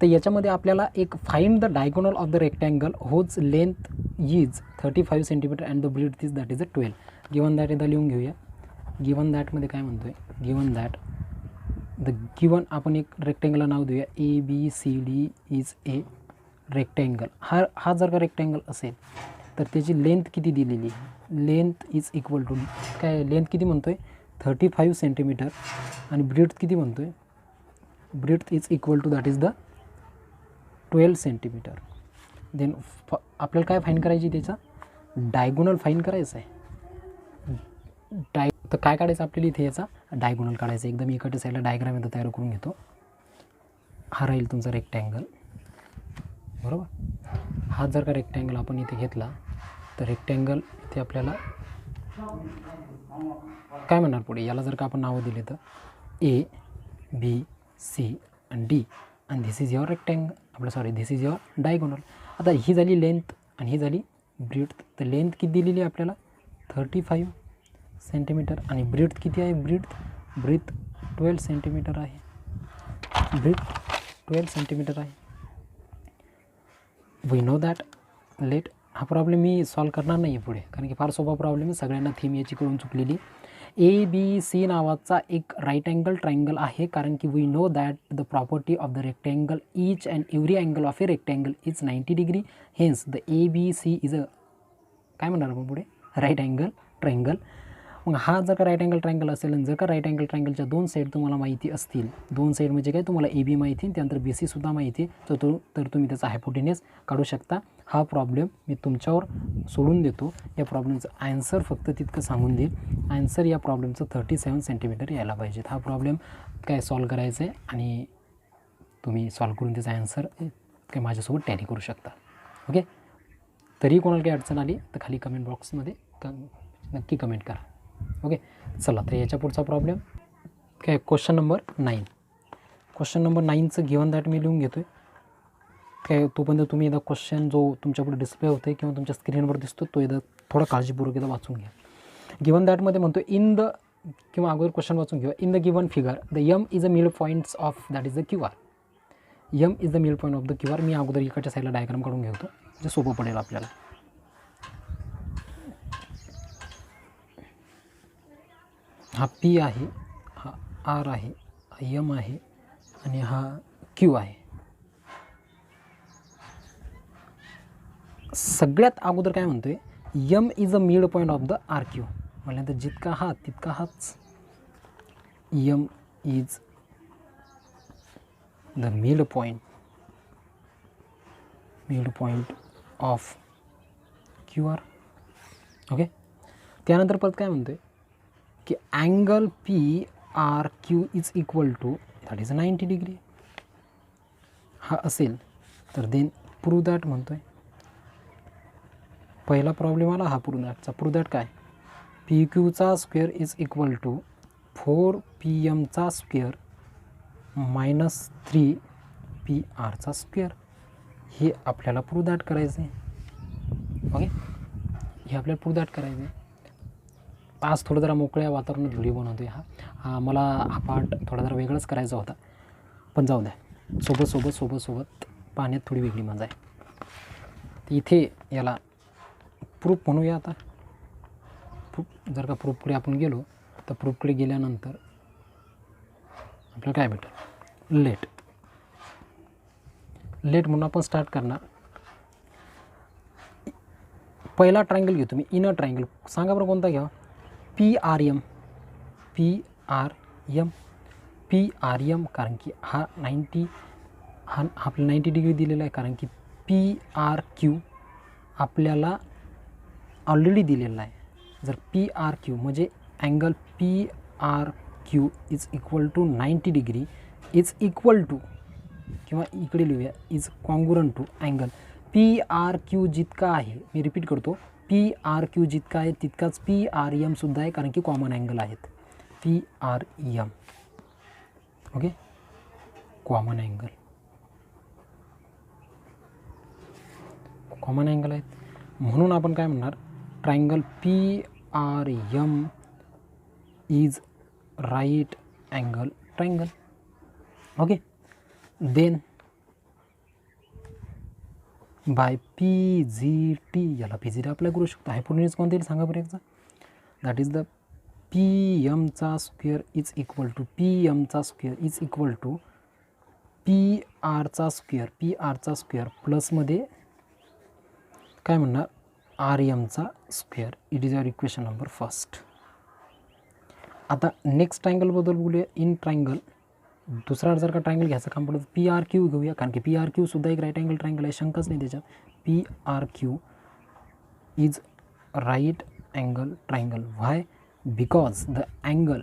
तर याच्यामध्ये आपल्याला एक find the diagonal of the rectangle whose length is 35 centimetre and the breadth is that is 12. Given that एकदा लिहून घेऊया. गिवन दॅटमध्ये काय म्हणतो आहे? गिवन दॅट द गिवन आपण एक रेक्टँगलला नाव देऊया ABCD इज ए रेक्टँगल. हा जर का रेक्टँगल असेल तर त्याची लेंथ किती दिलेली आहे? लेंथ इज इक्वल टू काय, लेंथ किती म्हणतो आहे 35 सेंटीमीटर आणि ब्रीथ किती म्हणतो आहे? Breadth is equal to that is the 12 centimetre. Then आपल्याला काय फाईन करायची? त्याचा डायगोनल फाईन करायचं आहे. तर काय काढायचं आपल्याला इथे? याचा डायगोनल काढायचं. एकदम इकडच्या साईडला डायग्राम इथं तयार करून घेतो. हा राहील तुमचा रेक्टँगल, बरोबर. हा जर का रेक्टँगल आपण इथे घेतला तर रेक्टँगल इथे आपल्याला काय म्हणणार पुढे? याला जर का आपण नावं दिले तर ABC आणि D आणि धिस इज युअर रेक्टँगल, आपलं sorry this is your diagonal. आता ही झाली लेंथ आणि ही झाली ब्रीथ. तर लेंथ किती दिलेली आहे आपल्याला? 35 सेंटीमीटर आणि ब्रीथ किती आहे? ब्रीथ 12 सेंटीमीटर आहे. ब्रीथ 12 सेंटीमीटर आहे. We know that. लेट हा प्रॉब्लेम मी सॉल्व करणार नाही आहे पुढे, कारण की फार सोपा प्रॉब्लेम आहे. सगळ्यांना थीम याची कळून चुकलेली. ABC नावाचा एक राईट अँगल ट्रायंगल आहे, कारण की we know that the property of the rectangle each and every angle of a rectangle is 90 degree. Hence the ABC is a काय म्हणणार आपण पुढे? Right angle triangle. मग हा जर का राईट अँगल ट्रायंगल असेल आणि जर का राईट अँगल ट्रायंगलच्या दोन साईड तुम्हाला माहिती असतील, दोन साईड म्हणजे काय, तुम्हाला AB माहिती त्यानंतर BCसुद्धा माहिती, तर तुम्ही त्याचा हायपोटेन्यूस काढू शकता. हा प्रॉब्लेम मी तुमच्यावर सोडून देतो. या प्रॉब्लेमचं आन्सर फक्त तितकं सांगून देईल. आन्सर या प्रॉब्लेमचं 37 सेंटीमीटर यायला पाहिजेत. हा प्रॉब्लेम काय सॉल्व करायचा आहे आणि तुम्ही सॉल्व करून त्याचा आन्सर काय माझ्यासोबत टॅली करू शकता. ओके, तरी कोणाला काही अडचण आली तर खाली कमेंट बॉक्समध्ये नक्की कमेंट करा. ओके, चला तर याच्या पुढचा प्रॉब्लेम काय, क्वेश्चन नंबर 9. क्वेश्चन नंबर 9चं गिवन दॅट मी लिहून घेतो आहे. काय तोपर्यंत तुम्ही एकदा क्वेश्चन जो तुमच्यापुढे डिस्प्ले होतो आहे किंवा तुमच्या स्क्रीनवर दिसतो तो एकदा थोडा काळजीपूर्वक एकदा वाचून घ्या. गिवन दॅटमध्ये म्हणतो इन द, किंवा अगोदर क्वेश्चन वाचून घेऊया. In the given figure the M is a mid points of that is the QR. M is the mid point of the QR. मी अगोदर इकडच्या साईडला डायग्राम काढून घेतो म्हणजे सोपं पडेल आपल्याला. हा P आहे, हा R आहे, हा M आहे आणि हा Q आहे. सगळ्यात अगोदर काय म्हणतोय? M is a mid point of the RQ. म्हटल्यानंतर जितका हा तितका हाच. M is the mid point of QR. Okay, त्यानंतर परत काय म्हणतोय की angle PRQ is equal to that is 90 degree. हा असेल तर देन प्रूव्ह दॅट म्हणतोय. पहिला प्रॉब्लेम आला हा प्रूव्ह दॅटचा. प्रूव्ह दॅट काय? PQचा square is equal to 4PM square minus 3PR square. हे आपल्याला प्रूव्ह दॅट करायचं आहे. ओके, हे आपल्याला प्रूव्ह दॅट करायचं आहे. आज थोडं जरा मोकळ्या वातावरणात व्हिडिओ बनवतो आहे. हा मला हा पार्ट थोडा जरा वेगळाच करायचा होता, पण जाऊ द्या. सोबत पाहण्यात थोडी वेगळी मजा आहे. तर इथे याला प्रूफ म्हणूया. आता जर का प्रूफकडे आपण गेलो तर प्रूफकडे गेल्यानंतर आपल्याला काय भेटेल? लेट म्हणून आपण स्टार्ट करणार. पहिला ट्रायंगल घेतो मी, इनर ट्रायंगल. सांगा बरं कोणता घ्यावा? PRM. कारण की हा 90, हा आपल्याला 90 डिग्री दिलेला आहे, कारण की PRQ आपल्याला ऑलरेडी दिलेला आहे. जर PRQ म्हणजे angle PRQ is equal to 90 degree is equal to, किंवा इकडे लिहूया, is congruent to angle PRQ जितका आहे, मी रिपीट करतो, PRQ जितका आहे तितकाच PRM सुद्धा आहे, कारण की कॉमन अँगल आहेत. PRM ओके, कॉमन अँगल आहेत. म्हणून आपण काय म्हणणार, triangle PRM is right angle triangle. Okay, then by PGT, याला PGT अप्लाय करू शकतो. हायपोटेन्यूज कोणते येईल सांगा बरं एकदा. दॅट इज द PMचा स्क्वेअर इज इक्वल टू PRचा स्क्वेअर प्लसमध्ये काय म्हणणार RMचा square. It is your equation number first. आता नेक्स्ट ट्रायंगलबद्दल बोलूया. इन ट्रायंगल दुसरा जर का ट्रायंगल घ्यायचं काम पडलं तर PRQ घेऊया, कारण की PRQ सुद्धा एक राईट अँगल ट्रायंगल आहे, शंकाच नाही त्याच्यात. PRQ is right angle triangle. Why? Because the angle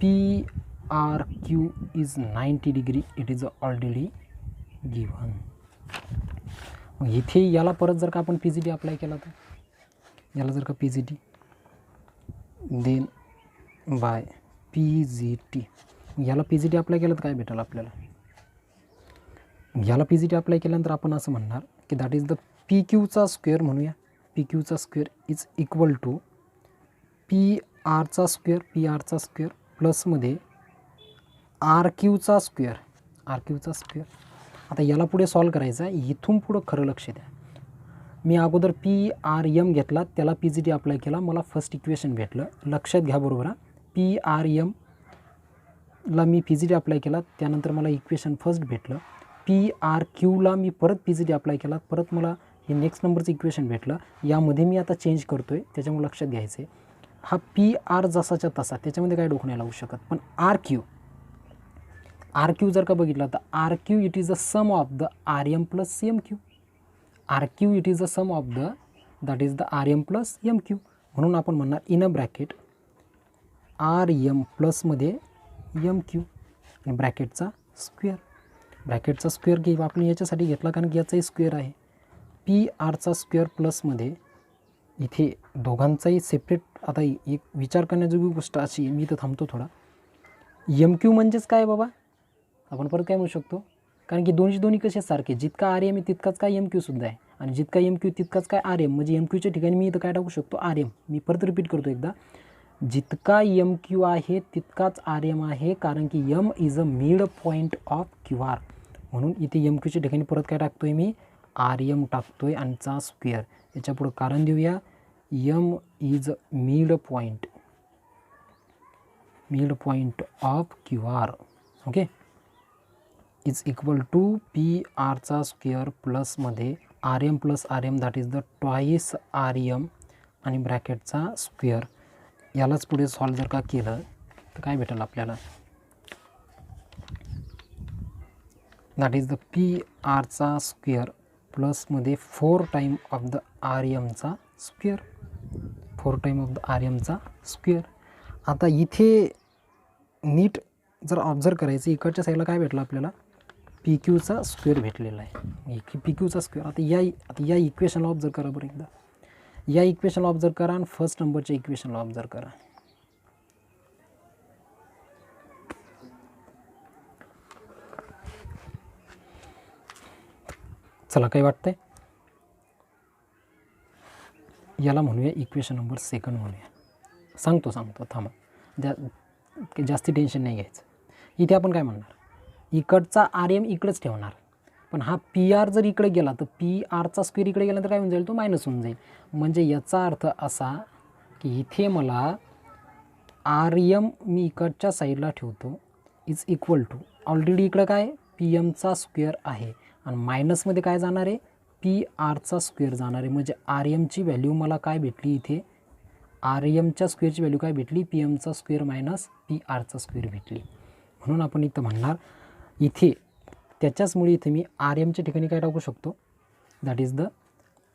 PRQ is 90 degree. It is already given. मग इथे याला परत जर का आपण PGT अप्लाय केला तर याला जर का PGT देन बाय PGT, याला PGT अप्लाय केलं तर काय भेटेल आपल्याला. याला PGT अप्लाय केल्यानंतर आपण असं म्हणणार की दॅट इज द PQचा स्क्वेअर म्हणूया. PQचा स्क्वेअर इज इक्वल टू PRचा स्क्वेअर प्लसमध्ये RQचा स्क्वेअर. आता याला पुढे सॉल्व करायचं आहे. इथून पुढं खरं लक्ष द्या. मी अगोदर PRM घेतला, त्याला PGT अप्लाय केला, मला फर्स्ट इक्वेशन भेटलं. लक्षात घ्या बरोबर. PRMला मी PGT अप्लाय केला, त्यानंतर मला इक्वेशन फर्स्ट भेटलं. PRQला मी परत PGT अप्लाय केला, परत मला हे नेक्स्ट नंबरचं इक्वेशन भेटलं. यामध्ये मी आता चेंज करतो आहे, त्याच्यामुळे लक्षात घ्यायचं आहे. हा PR जसाच्या तसा, त्याच्यामध्ये काय डोकं नाही लावू शकत. पण RQ जर का बघितला तर RQ it is a sum of the RM plus MQ. RQ it is a sum of the that is the RM plus MQ. म्हणून आपण म्हणणार इन अ ब्रॅकेट RM प्लसमध्ये MQ आणि ब्रॅकेटचा स्क्वेअर घेऊ आपण. याच्यासाठी घेतला कारण की याचाही स्क्वेअर आहे. PRचा स्क्वेअर प्लसमध्ये इथे दोघांचाही सेपरेट. आता एक विचार करण्याजोगी गोष्ट अशी, मी इथं थांबतो थोडा. MQ म्हणजेच काय बाबा, आपण परत काय म्हणू शकतो, कारण की दोन्ही कसे सारखे, जितका RM आहे तितकाच काय MQ सुद्धा आहे, आणि जितका MQ तितकाच काय RM. म्हणजे MQच्या ठिकाणी मी इथं काय टाकू शकतो, RM. मी परत रिपीट करतो एकदा, जितका MQ आहे तितकाच RM आहे, कारण की M is a mid point of QR. म्हणून इथे MQच्या ठिकाणी परत काय टाकतोय मी, RM टाकतोय आणि चा स्क्वेअर. याच्या पुढं कारण देऊया, M is mid point of QR. Okay, is equal to PRचा स्क्वेअर प्लसमध्ये RM plus RM that is the twice RM आणि ब्रॅकेटचा स्क्वेअर. यालाच पुढे सॉल्व जर का केलं तर काय भेटेल आपल्याला, दॅट इज द PRचा स्क्वेअर प्लसमध्ये 4 टाईम ऑफ द RMचा स्क्वेअर. आता इथे नीट जर ऑब्झर्व करायचं, इकडच्या साईडला काय भेटलं आपल्याला, PQचा स्क्वेअर भेटलेला आहे. PQचा स्क्वेअर. आता या इक्वेशनला ऑब्झर्व करा बरं एकदा. या इक्वेशनला ऑब्झर्व करा आणि फर्स्ट नंबरच्या इक्वेशनला ऑब्झर्व करा. चला, काही वाटतंय, याला म्हणूया इक्वेशन नंबर सेकंड म्हणूया. सांगतो थांबा, जास्ती टेन्शन नाही घ्यायचं. इथे आपण काय म्हणणार, इकडचा RM इकडेच ठेवणार, पण हा PR जर इकडे गेला तर PRचा स्क्वेअर इकडे गेला तर काय होऊन जाईल, तो मायनस होऊन जाईल. म्हणजे याचा अर्थ असा की इथे मला RM मी इकडच्या साईडला ठेवतो इज इक्वल टू, ऑलरेडी इकडं काय PMचा स्क्वेअर आहे आणि मायनसमध्ये काय जाणार आहे, PRचा स्क्वेअर जाणार आहे. म्हणजे RMची व्हॅल्यू मला काय भेटली, इथे RMच्या स्क्वेअरची व्हॅल्यू काय भेटली, PMचा स्क्वेअर मायनस PRचा स्क्वेअर भेटली. म्हणून आपण इथं म्हणणार, इथे त्याच्याचमुळे इथे मी RMच्या ठिकाणी काय टाकू शकतो, दॅट इज द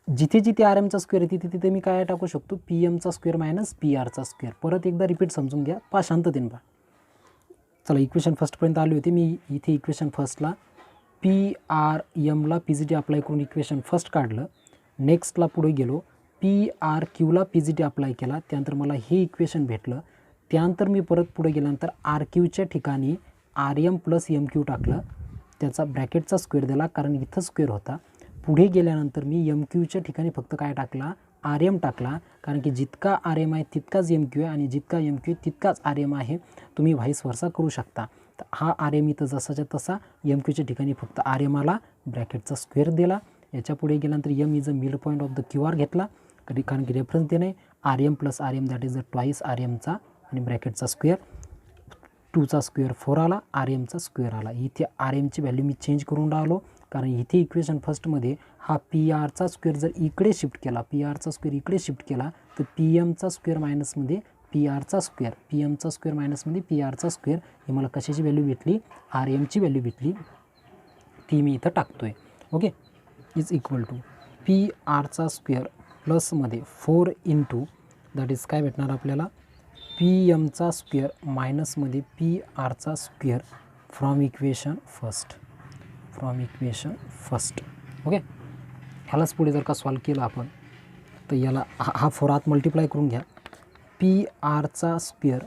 जिथे RMचा स्क्वेअर आहे तिथे मी काय टाकू शकतो, PMचा स्क्वेअर मायनस PRचा स्क्वेअर. परत एकदा रिपीट समजून घ्या, शांततेने पहा. चला, इक्वेशन फर्स्टपर्यंत आली होती. मी इथे इक्वेशन फर्स्टला PRMला PGT अप्लाय करून इक्वेशन फर्स्ट काढलं. नेक्स्टला पुढे गेलो, PRQला PGT अप्लाय केला, त्यानंतर मला हे इक्वेशन भेटलं. त्यानंतर मी परत पुढे गेल्यानंतर आर क्यूच्या ठिकाणी R M plus M Q टाकलं, त्याचा ब्रॅकेटचा स्क्वेअर दिला कारण इथं स्क्वेअर होता. पुढे गेल्यानंतर मी एम क्यूच्या ठिकाणी फक्त काय टाकला, आर एम टाकला, कारण की जितका आर एम आहे तितकाच एम क्यू आहे आणि जितका एम क्यू तितकाच आर एम आहे. तुम्ही व्हाईस वर्सा करू शकता. तर हा आर एम इथं जसाच्या तसा, एम क्यूच्या ठिकाणी फक्त आर एम आला, ब्रॅकेटचा स्क्वेअर दिला. याच्या पुढे गेल्यानंतर M is a mid point of the Q R घेतला, कारण की रेफरन्स देणे. R M plus R M that is the twice R एमचा आणि ब्रॅकेटचा स्क्वेअर, 2चा स्क्वेअर 4 आला, आर एमचा स्क्वेअर आला. इथे आर एमची व्हॅल्यू मी चेंज करून राहिलो, कारण इथे इक्वेशन फर्स्टमध्ये हा पी आरचा स्क्वेअर जर इकडे शिफ्ट केला, पी आरचा स्क्वेअर इकडे शिफ्ट केला तर पी एमचा स्क्वेअर मायनसमध्ये पी आरचा स्क्वेअर, पी एमचा स्क्वेअर मायनसमध्ये पी आरचा स्क्वेअर, ही मला कशाची व्हॅल्यू भेटली, आर एमची व्हॅल्यू भेटली, ती मी इथं टाकतो आहे. Okay, is equal to P आरचा स्क्वेअर प्लसमध्ये 4 इंटू दॅट इज काय भेटणार आपल्याला, पी एमचा स्क्वेअर मायनसमध्ये पी आरचा square from equation first. Okay, ह्यालाच पुढे जर का सॉल्व केलं आपण तर याला हा 4 आत मल्टिप्लाय करून घ्या. पी आरचा स्क्वेअर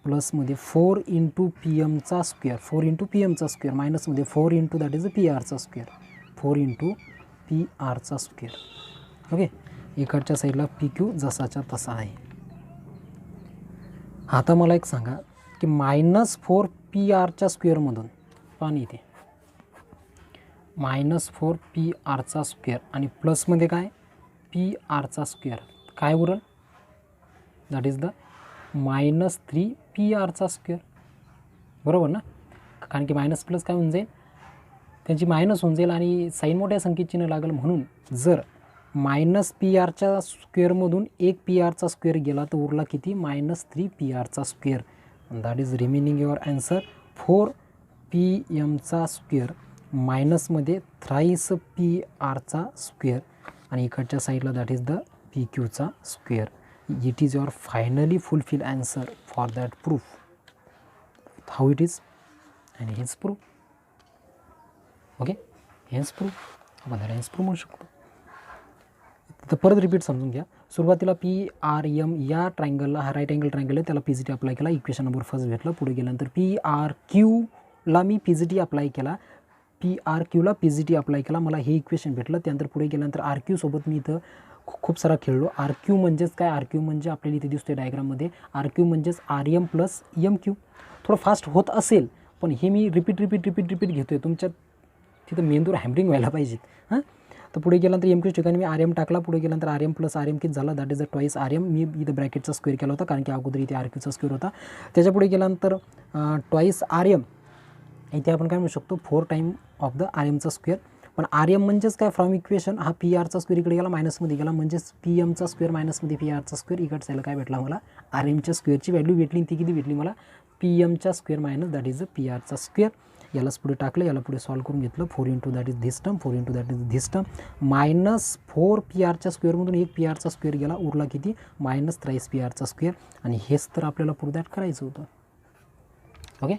प्लसमध्ये 4 इंटू पी एमचा स्क्वेअर, 4 इंटू पी एमचा स्क्वेअर मायनसमध्ये 4 इंटू दॅट इज पी आरचा स्क्वेअर, 4 इंटू पी आरचा स्क्वेअर. ओके, इकडच्या साईडला पी क्यू जसाच्या तसा आहे. आता मला एक सांगा की -4 पी आरच्या स्क्वेअरमधून पाणी इथे -4 पी आरचा स्क्वेअर आणि प्लसमध्ये काय पी आरचा स्क्वेअर, काय उरल, दॅट इज द -3 पी आरचा स्क्वेअर. बरोबर ना, कारण की मायनस प्लस काय होऊन जाईल, त्यांची मायनस होऊन जाईल आणि साईन मोठ्या संख्येत चिन्ह लागेल. म्हणून जर -पी आरच्या स्क्वेअरमधून 1 पी आरचा स्क्वेअर गेला तर उरला किती, -3 पी आरचा square. That is remaining your answer 4 P एमचा स्क्वेअर मायनसमध्ये थ्राईस पी आरचा स्क्वेअर आणि इकडच्या साईडला दॅट इज द पी क्यूचा square. It is your finally fulfil answer for that proof. How it is आणि हेच प्रूफ. ओके, हेच प्रूफ, आपण हेच प्रूफ म्हणू शकतो. तर परत रिपीट समजून घ्या. सुरुवातीला पी आर एम या ट्रायंगलला, हा राईट अँगल ट्रायंगल आहे, त्याला पी जी टी अप्लाय केला, इक्वेशन नंबर फर्स्ट भेटला. पुढे गेल्यानंतर पी आर क्यूला मी पी जी टी अप्लाय केला, पी आर क्यूला पी जी टी अप्लाय केला, मला हे इक्वेशन भेटलं. त्यानंतर पुढे गेल्यानंतर आर क्यूसोबत मी इथं खूप सारा खेळलो. आर क्यू म्हणजेच काय, आर क्यू म्हणजे आपल्याला इथे दिसतोय डायग्राममध्ये, आर क्यू म्हणजेच R M plus M Q. थोडं फास्ट होत असेल पण हे मी रिपीट घेतो आहे, तुमच्या तिथं मेंदूर हॅमरिंग व्हायला पाहिजे. हां, तर पुढे गेल्यानंतर एम क्यू ठिकाणी मी आर एम टाकला. पुढे गेल्यानंतर R M plus R M किती झाला, that is the twice R M. मी इथं ब्रॅकेटचा स्क्वेअर केला होता कारण की अगोदर इथे आर क्यूचा स्क्वेअर होता. त्याच्या पुढे गेल्यानंतर ट्वाईस आर एम, इथे आपण काय म्हणू शकतो 4 टाईम ऑफ द आर एमचा स्क्वेअर. पण आर एम म्हणजेच काय, फ्रॉम इक्वेशन हा पी आरचा स्क्वेअर इकडे गेला, मायनसमध्ये गेला, म्हणजेच पी एमचा स्क्वेअर मायनसमध्ये पी आरचा स्क्वेअर. इकडे साईडला काय भेटला मला, आर एमच्या स्क्वेअरची व्हॅल्यू भेटली. ती किती भेटली मला, पी एमच्या square minus that is the P आरचा स्क्वेअर. यालाच पुढे टाकलं, याला पुढे सॉल्व करून घेतलं. 4 into that is this term, 4 into that is this term, -4 P आरच्या स्क्वेअरमधून 1 पी आरचा स्क्वेअर गेला, उरला किती, -3 पी आरचा स्क्वेअर. आणि हेच तर आपल्याला प्रूव्ह दॅट करायचं होतं. ओके,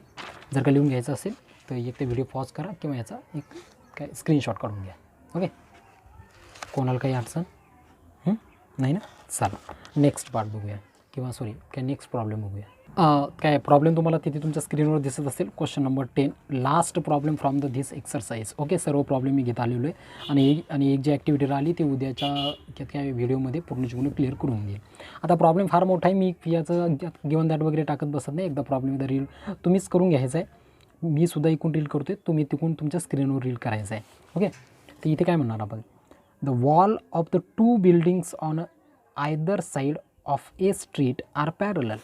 जर का लिहून घ्यायचं असेल तर एक ते व्हिडिओ पॉज करा किंवा याचा एक काय स्क्रीनशॉट काढून घ्या. ओके, कोणाला काही अडचण नाही ना, चला नेक्स्ट पार्ट बघूया, किंवा सॉरी काय नेक्स्ट प्रॉब्लेम बघूया. काय प्रॉब्लेम तुम्हाला तिथे तुमच्या स्क्रीनवर दिसत असेल. Question number 10, last problem from the this exercise. Okay, सर्व प्रॉब्लेम मी घेत आलेलो आहे आणि एक जी ॲक्टिव्हिटी राहिली ती उद्याच्या काय व्हिडिओमध्ये पूर्ण क्लिअर करून देईल. आता प्रॉब्लेम फार मोठा आहे, मी याचं गिवन दॅट वगैरे टाकत बसत नाही. एकदा प्रॉब्लेम एकदा रील तुम्हीच करून घ्यायचं आहे, मी सुद्धा इकून रील करतो आहे, तुम्ही तिकून तुमच्या स्क्रीनवर रील करायचं आहे. ओके, तर इथे काय म्हणणार आपण, the wall of the 2 buildings on either side of a street are parallel.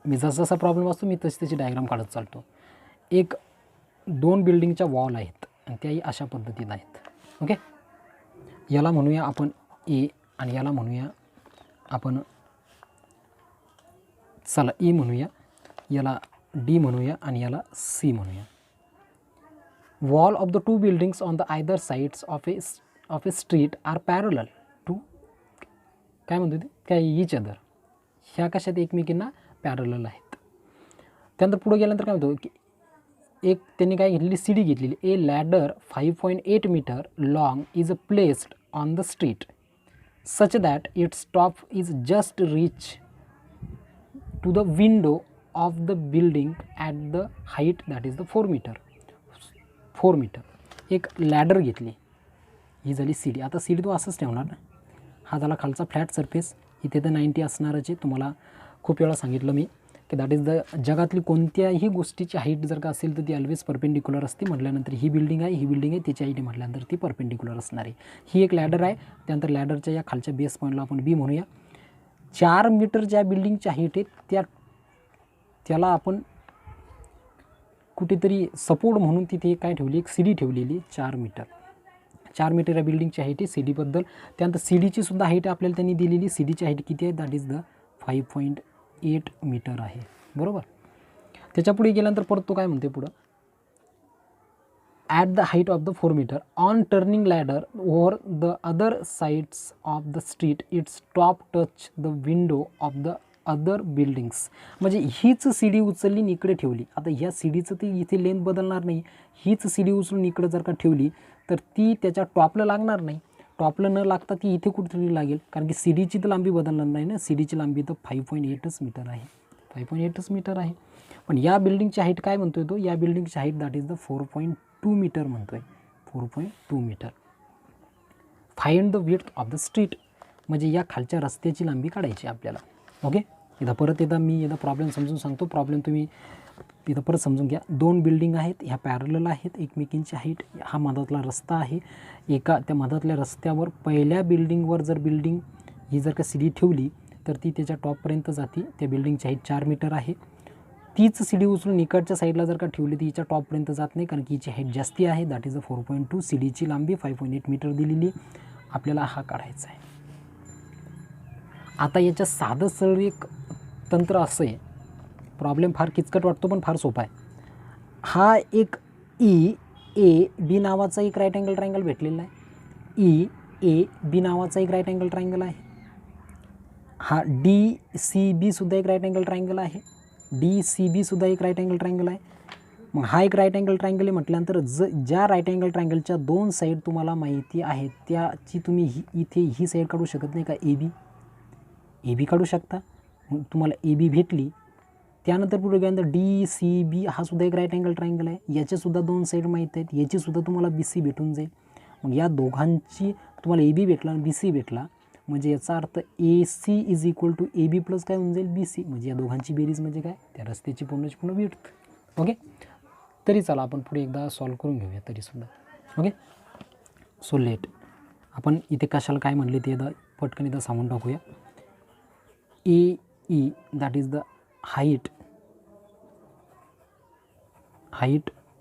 मी जसा प्रॉब्लेम असतो मी तशी त्याची डायग्राम काढत चालतो. 2 बिल्डिंगच्या वॉल आहेत आणि त्याही अशा पद्धतीत आहेत. ओके, याला म्हणूया आपण ए आणि याला म्हणूया आपण, चला ए म्हणूया, याला डी म्हणूया आणि याला सी म्हणूया. Wall of the 2 buildings on the either sides of a street are parallel to, काय म्हणतो ते, काय इच अदर. ह्या कशात एकमेकींना पॅरलल आहेत. त्यानंतर पुढे गेल्यानंतर काय म्हणतो की एक त्यांनी काय घेतलेली, सी डी घेतलेली. A ladder 5.8 metre long is placed on the street such that its top is just reach to the window of the building at the height that is the 4 metre. 4 metre. एक लॅडर घेतली, ही झाली सी डी. आता सी डी तो असंच ठेवणार ना, हा झाला खालचा फ्लॅट सरफेस, इथे तर 90 असणारच आहे. तुम्हाला खूप वेळा सांगितलं मी की दॅट इज द जगातली कोणत्याही गोष्टीची हाईट जर का असेल तर ती ऑलवेज परपेंडिक्युलर असते. म्हटल्यानंतर ही बिल्डिंग आहे, ही बिल्डिंग आहे, त्याची हाईट म्हटल्यानंतर ती परपेंडिक्युलर असणार आहे. ही एक लॅडर आहे. त्यानंतर लॅडरच्या या खालच्या बेस पॉईंटला आपण बी म्हणूया. 4 मीटर ज्या बिल्डिंगची हाईट आहे त्याला आपण कुठेतरी सपोर्ट म्हणून तिथे काय ठेवली, एक सी डी ठेवलेली 4 मीटर. 4 मीटर या बिल्डिंगची हाईट आहे सी डीबद्दल. त्यानंतर सी डीची सुद्धा हाईट आपल्याला त्यांनी दिलेली. सी डीची हाईट किती आहे, दॅट इज द 5.8 मीटर आहे. बरोबर. त्याच्या पुढे गेल्यानंतर परत तो काय म्हणते पुढं, at the height of the 4 metre on turning ladder over the other sides of the street it's top touch the window of the other buildings. म्हणजे हीच सी डी उचलली आणि इकडे ठेवली. आता ह्या सी डीचं ती इथे लेंथ बदलणार नाही. हीच सी डी उचलून इकडे जर का ठेवली तर ती त्याच्या टॉपला लागणार नाही. टॉपला न लागता ती इथे कुठेतरी लागेल, कारण की सी डीची तर लांबी बदलणार नाही ना. सी डीची लांबी तर 5.8 मीटर आहे. 5.8 मीटर आहे. पण या बिल्डिंगची हाईट काय म्हणतोय तो, या बिल्डिंगची height that is the 4.2 metre म्हणतोय. 4.2 metre. Find the width of the street. म्हणजे या खालच्या रस्त्याची लांबी काढायची आपल्याला. ओके. इथं परत मी प्रॉब्लेम समजून सांगतो. प्रॉब्लेम तुम्ही इथं परत समजून घ्या. 2 बिल्डिंग आहेत, ह्या पॅरलल आहेत एकमेकींची हाईट. हा मधातला रस्ता आहे. त्या मधातल्या रस्त्यावर पहिल्या बिल्डिंगवर जर बिल्डिंग ही जर का सी डी ठेवली तर ती त्याच्या टॉपपर्यंत जाते. त्या बिल्डिंगची हाईट 4 मीटर आहे. तीच सी डी उचलून इकडच्या साईडला जर का ठेवली ती हिच्या टॉपपर्यंत जात नाही, कारण की हिची हाईट जास्ती आहे. That is the 4.2. सी डीची लांबी 5.8 मीटर दिलेली. आपल्याला हा काढायचा आहे. आता याच्या साधं सरळ एक तंत्र असं आहे. प्रॉब्लेम फार किचकट वाटतो पण फार सोपा आहे. हा एक EAB नावाचा एक राईट अँगल ट्रायंगल भेटलेला आहे. EAB नावाचा एक राईट अँगल ट्रायंगल आहे. हा DCB सुद्धा एक राईट अँगल ट्रायंगल आहे. DCB सुद्धा एक राईट अँगल ट्रायंगल आहे. मग हा एक राईट अँगल ट्रायंगल आहे म्हटल्यानंतर ज्या राईट अँगल ट्रायंगलच्या 2 साईड तुम्हाला माहिती आहेत त्याची तुम्ही इथे ही साईड काढू शकत नाही का, AB काढू शकता. मग तुम्हाला AB भेटली. त्यानंतर पुढे गेल्यानंतर DCB हा सुद्धा एक राईट अँगल ट्रायंगल आहे. याचेसुद्धा 2 साईड माहीत आहेत. याचीसुद्धा तुम्हाला BC भेटून जाईल. मग या दोघांची तुम्हाला AB भेटला आणि BC भेटला म्हणजे याचा अर्थ AC is equal to AB plus काय होऊन जाईल BC. म्हणजे या दोघांची बेरीज म्हणजे काय, त्या रस्त्याची पूर्ण विड्थ. ओके. तरी चला आपण पुढे एकदा सॉल्व करून घेऊया तरीसुद्धा. ओके. सो लेट आपण इथे कशाला काय म्हणले ते पटकन एकदा सांगून टाकूया. AE that is the height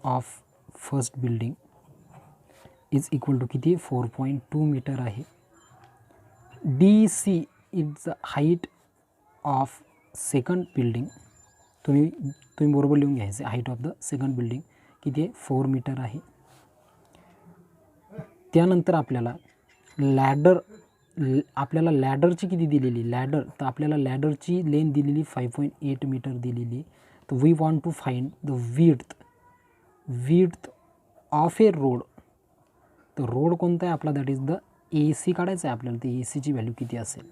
of first building is equal to किती, 4.2 मीटर आहे. DC is the height of second building. तुम्ही बरोबर लिहून घ्यायचे. Height of the second building किती आहे, 4 मीटर आहे. त्यानंतर आपल्याला लॅडरची किती दिलेली, लॅडर तर आपल्याला लॅडरची लेंथ दिलेली 5.8 मीटर दिलेली. तर we want to find the width of a road. तर रोड कोणता आहे आपला, दॅट इज द AC काढायचं आहे आपल्याला. ते ACची व्हॅल्यू किती असेल.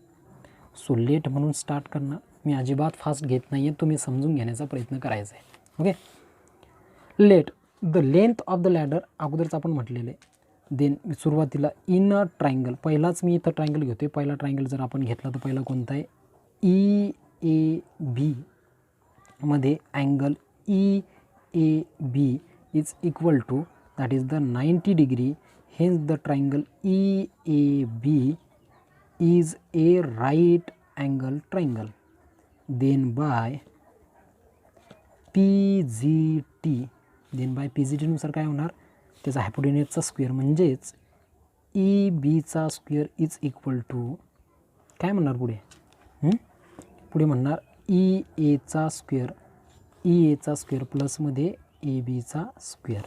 सो लेट म्हणून स्टार्ट करणार. मी अजिबात फास्ट घेत नाही आहे, तुम्ही समजून घेण्याचा प्रयत्न करायचा आहे. Okay. Let the length of the ladder अगोदरच आपण म्हटलेलं आहे. देन सुरुवातीला इन अ ट्रायंगल, पहिलाच मी इथं ट्रायंगल घेतो आहे. पहिला ट्रायंगल जर आपण घेतला तर पहिला कोणता आहे, EAB मध्ये angle EAB is equal to that is the 90 degree. Hence the triangle EAB is a right angle triangle. Then by PGT नुसार काय होणार, त्याचा हायपोटेन्यूजचा स्क्वेअर म्हणजेच EBचा स्क्वेअर इज इक्वल टू काय म्हणणार पुढे म्हणणार EAचा स्क्वेअर प्लसमध्ये ABचा स्क्वेअर.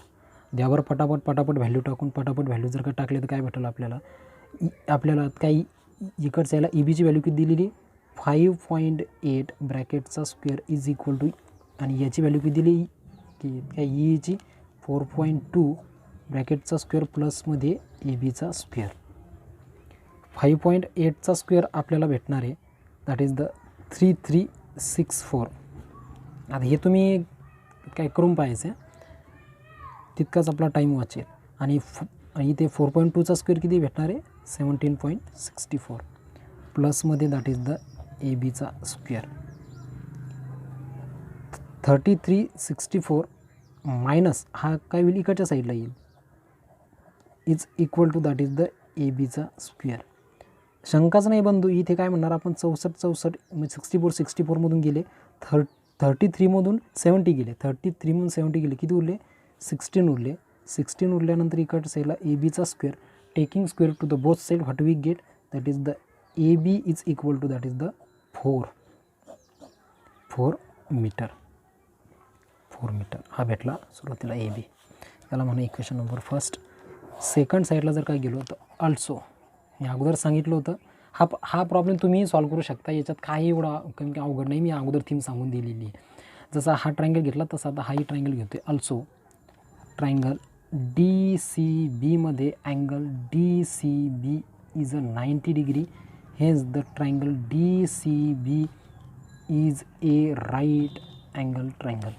द्यावर पटापट व्हॅल्यू टाकून व्हॅल्यू जर का टाकले तर काय भेटेल आपल्याला काही इकडच्या याला EBची व्हॅल्यू किती दिलेली 5.8 ब्रॅकेटचा स्क्वेअर इज इक्वल टू आणि याची व्हॅल्यू किती दिली की काय EAची 4.2 ब्रॅकेटचा स्क्वेअर प्लसमध्ये EBचा स्क्वेअर. 5.8चा स्क्वेअर आपल्याला भेटणार आहे दॅट इज द 33 0.64. आता हे तुम्ही काय करून पाहायचं आहे, तितकाच आपला टाईम वाचेल. आणि इथे 4.2चा स्क्वेअर किती भेटणार आहे, 17.64 प्लसमध्ये दॅट इज द ए बीचा स्क्वेअर. 3364 मायनस हा काय होईल, इकडच्या साईडला येईल, is equal to that is the A बीचा स्क्वेअर. शंकाच नाही बंधू, इथे काय म्हणणार आपण, 64 म्हणजे 64मधून गेले, 33मधून 70 गेले, 33मधून 70 गेले, किती उरले, 16 उरले. 16 उरल्यानंतर इकडच्या साईडला ए बीचा square, taking square to the both side, what we get, that is the A B is equal to that is the 4 metre. 4 metre हा भेटला सुरुवातीला ए बी. त्याला म्हणा इक्वेशन नंबर फर्स्ट. सेकंड साईडला जर काय गेलो तर ऑल्सो, मी अगोदर सांगितलं होतं, हा प्रॉब्लेम तुम्ही सॉल्व करू शकता, याच्यात काही एवढा कमी अवघड नाही, मी अगोदर थीम सांगून दिलेली आहे. जसा हा ट्रायंगल घेतला तसा आता हाही ट्रायंगल घेतो आहे. ऑल्सो ट्रायंगल डी सी बीमध्ये angle D C B is a 90 degree, hence the triangle D C B is a right angle triangle.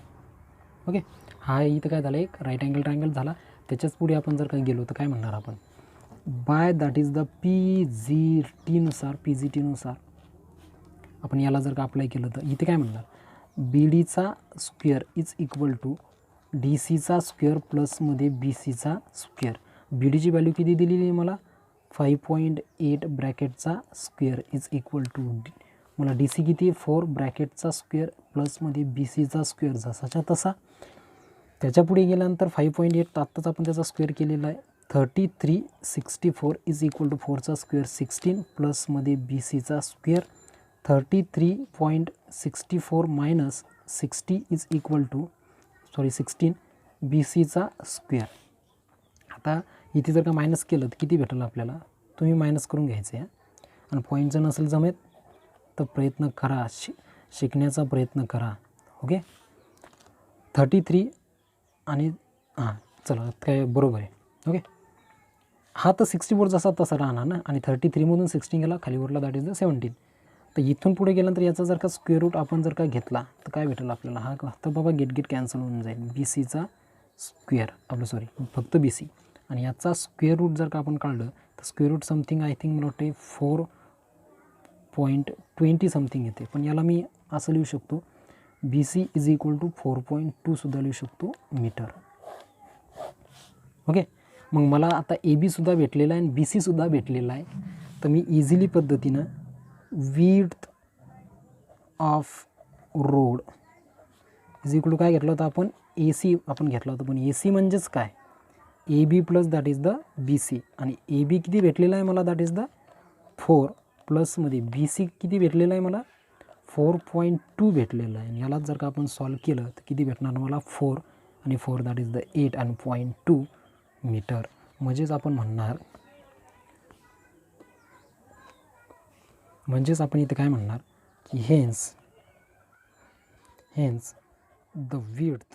Okay, हा इथं काय झालं, एक राईट अँगल ट्रायंगल झाला. त्याच्याच पुढे आपण जर काय गेलो तर काय म्हणणार आपण, by that is the P G टीनुसार आपण याला जर का अप्लाय केलं तर इथे काय म्हणणार, बी डीचा square is equal to D सीचा स्क्वेअर प्लसमध्ये बी सीचा स्क्वेअर. बी डीची व्हॅल्यू किती दिलेली आहे मला, 5.8 ब्रॅकेटचा स्क्वेअर इज इक्वल टू मला डी सी किती 4 ब्रॅकेटचा स्क्वेअर प्लसमध्ये बी सीचा स्क्वेअर, जसाच्या तसा. त्याच्या पुढे गेल्यानंतर 5.8 आत्ताच आपण त्याचा स्क्वेअर केलेला आहे. 3364 इज इक्वल टू 4चा स्क्वेअर 16 प्लसमध्ये बी सीचा square. 33.64 minus 60 is equal to 16 B सीचा स्क्वेअर. आता इथे जर का मायनस केलं तर किती भेटेल आपल्याला, तुम्ही मायनस करून घ्यायचं आहे. आणि पॉईंट जर नसेल जमेत तर प्रयत्न करा, शिकण्याचा प्रयत्न करा. ओके, 33 आणि हां चला काय बरोबर आहे. ओके, हा तर 64 जसा तसा राहणार ना, आणि 33मधून 16 गेला खाली उरला, दॅट इज द 17. तर इथून पुढे गेल्यानंतर याचा जर का स्क्वेअर रूट आपण जर का घेतला तर काय भेटेल आपल्याला, हा तर बाबा गेट कॅन्सल होऊन जाईल. बी सीचा स्क्वेअर फक्त बी सी, आणि याचा स्क्वेअर रूट जर का आपण काढलं तर square root something I think मला वाटते 4.20 समथिंग येते. पण याला मी असं लिहू शकतो, B C is equal to 4.2 सुद्धा लिहू शकतो मीटर. ओके, मग मला आता ए बीसुद्धा भेटलेला आहे आणि बी सीसुद्धा भेटलेला आहे. तर मी इझिली पद्धतीनं width of road is equal to काय घेतलं होतं आपण, ए सी आपण घेतला होता. पण ए सी म्हणजेच काय, A B plus that is the B C. आणि ए बी किती भेटलेला आहे मला, दॅट इज द 4 प्लसमध्ये बी सी किती भेटलेला आहे मला, 4.2 भेटलेला आहे. आणि यालाच जर का आपण सॉल्व केलं तर किती भेटणार मला, 4 आणि 4 दॅट इज द 8 आणि 0.2 मीटर. म्हणजेच आपण इथे काय म्हणणार की हेन्स द विड्थ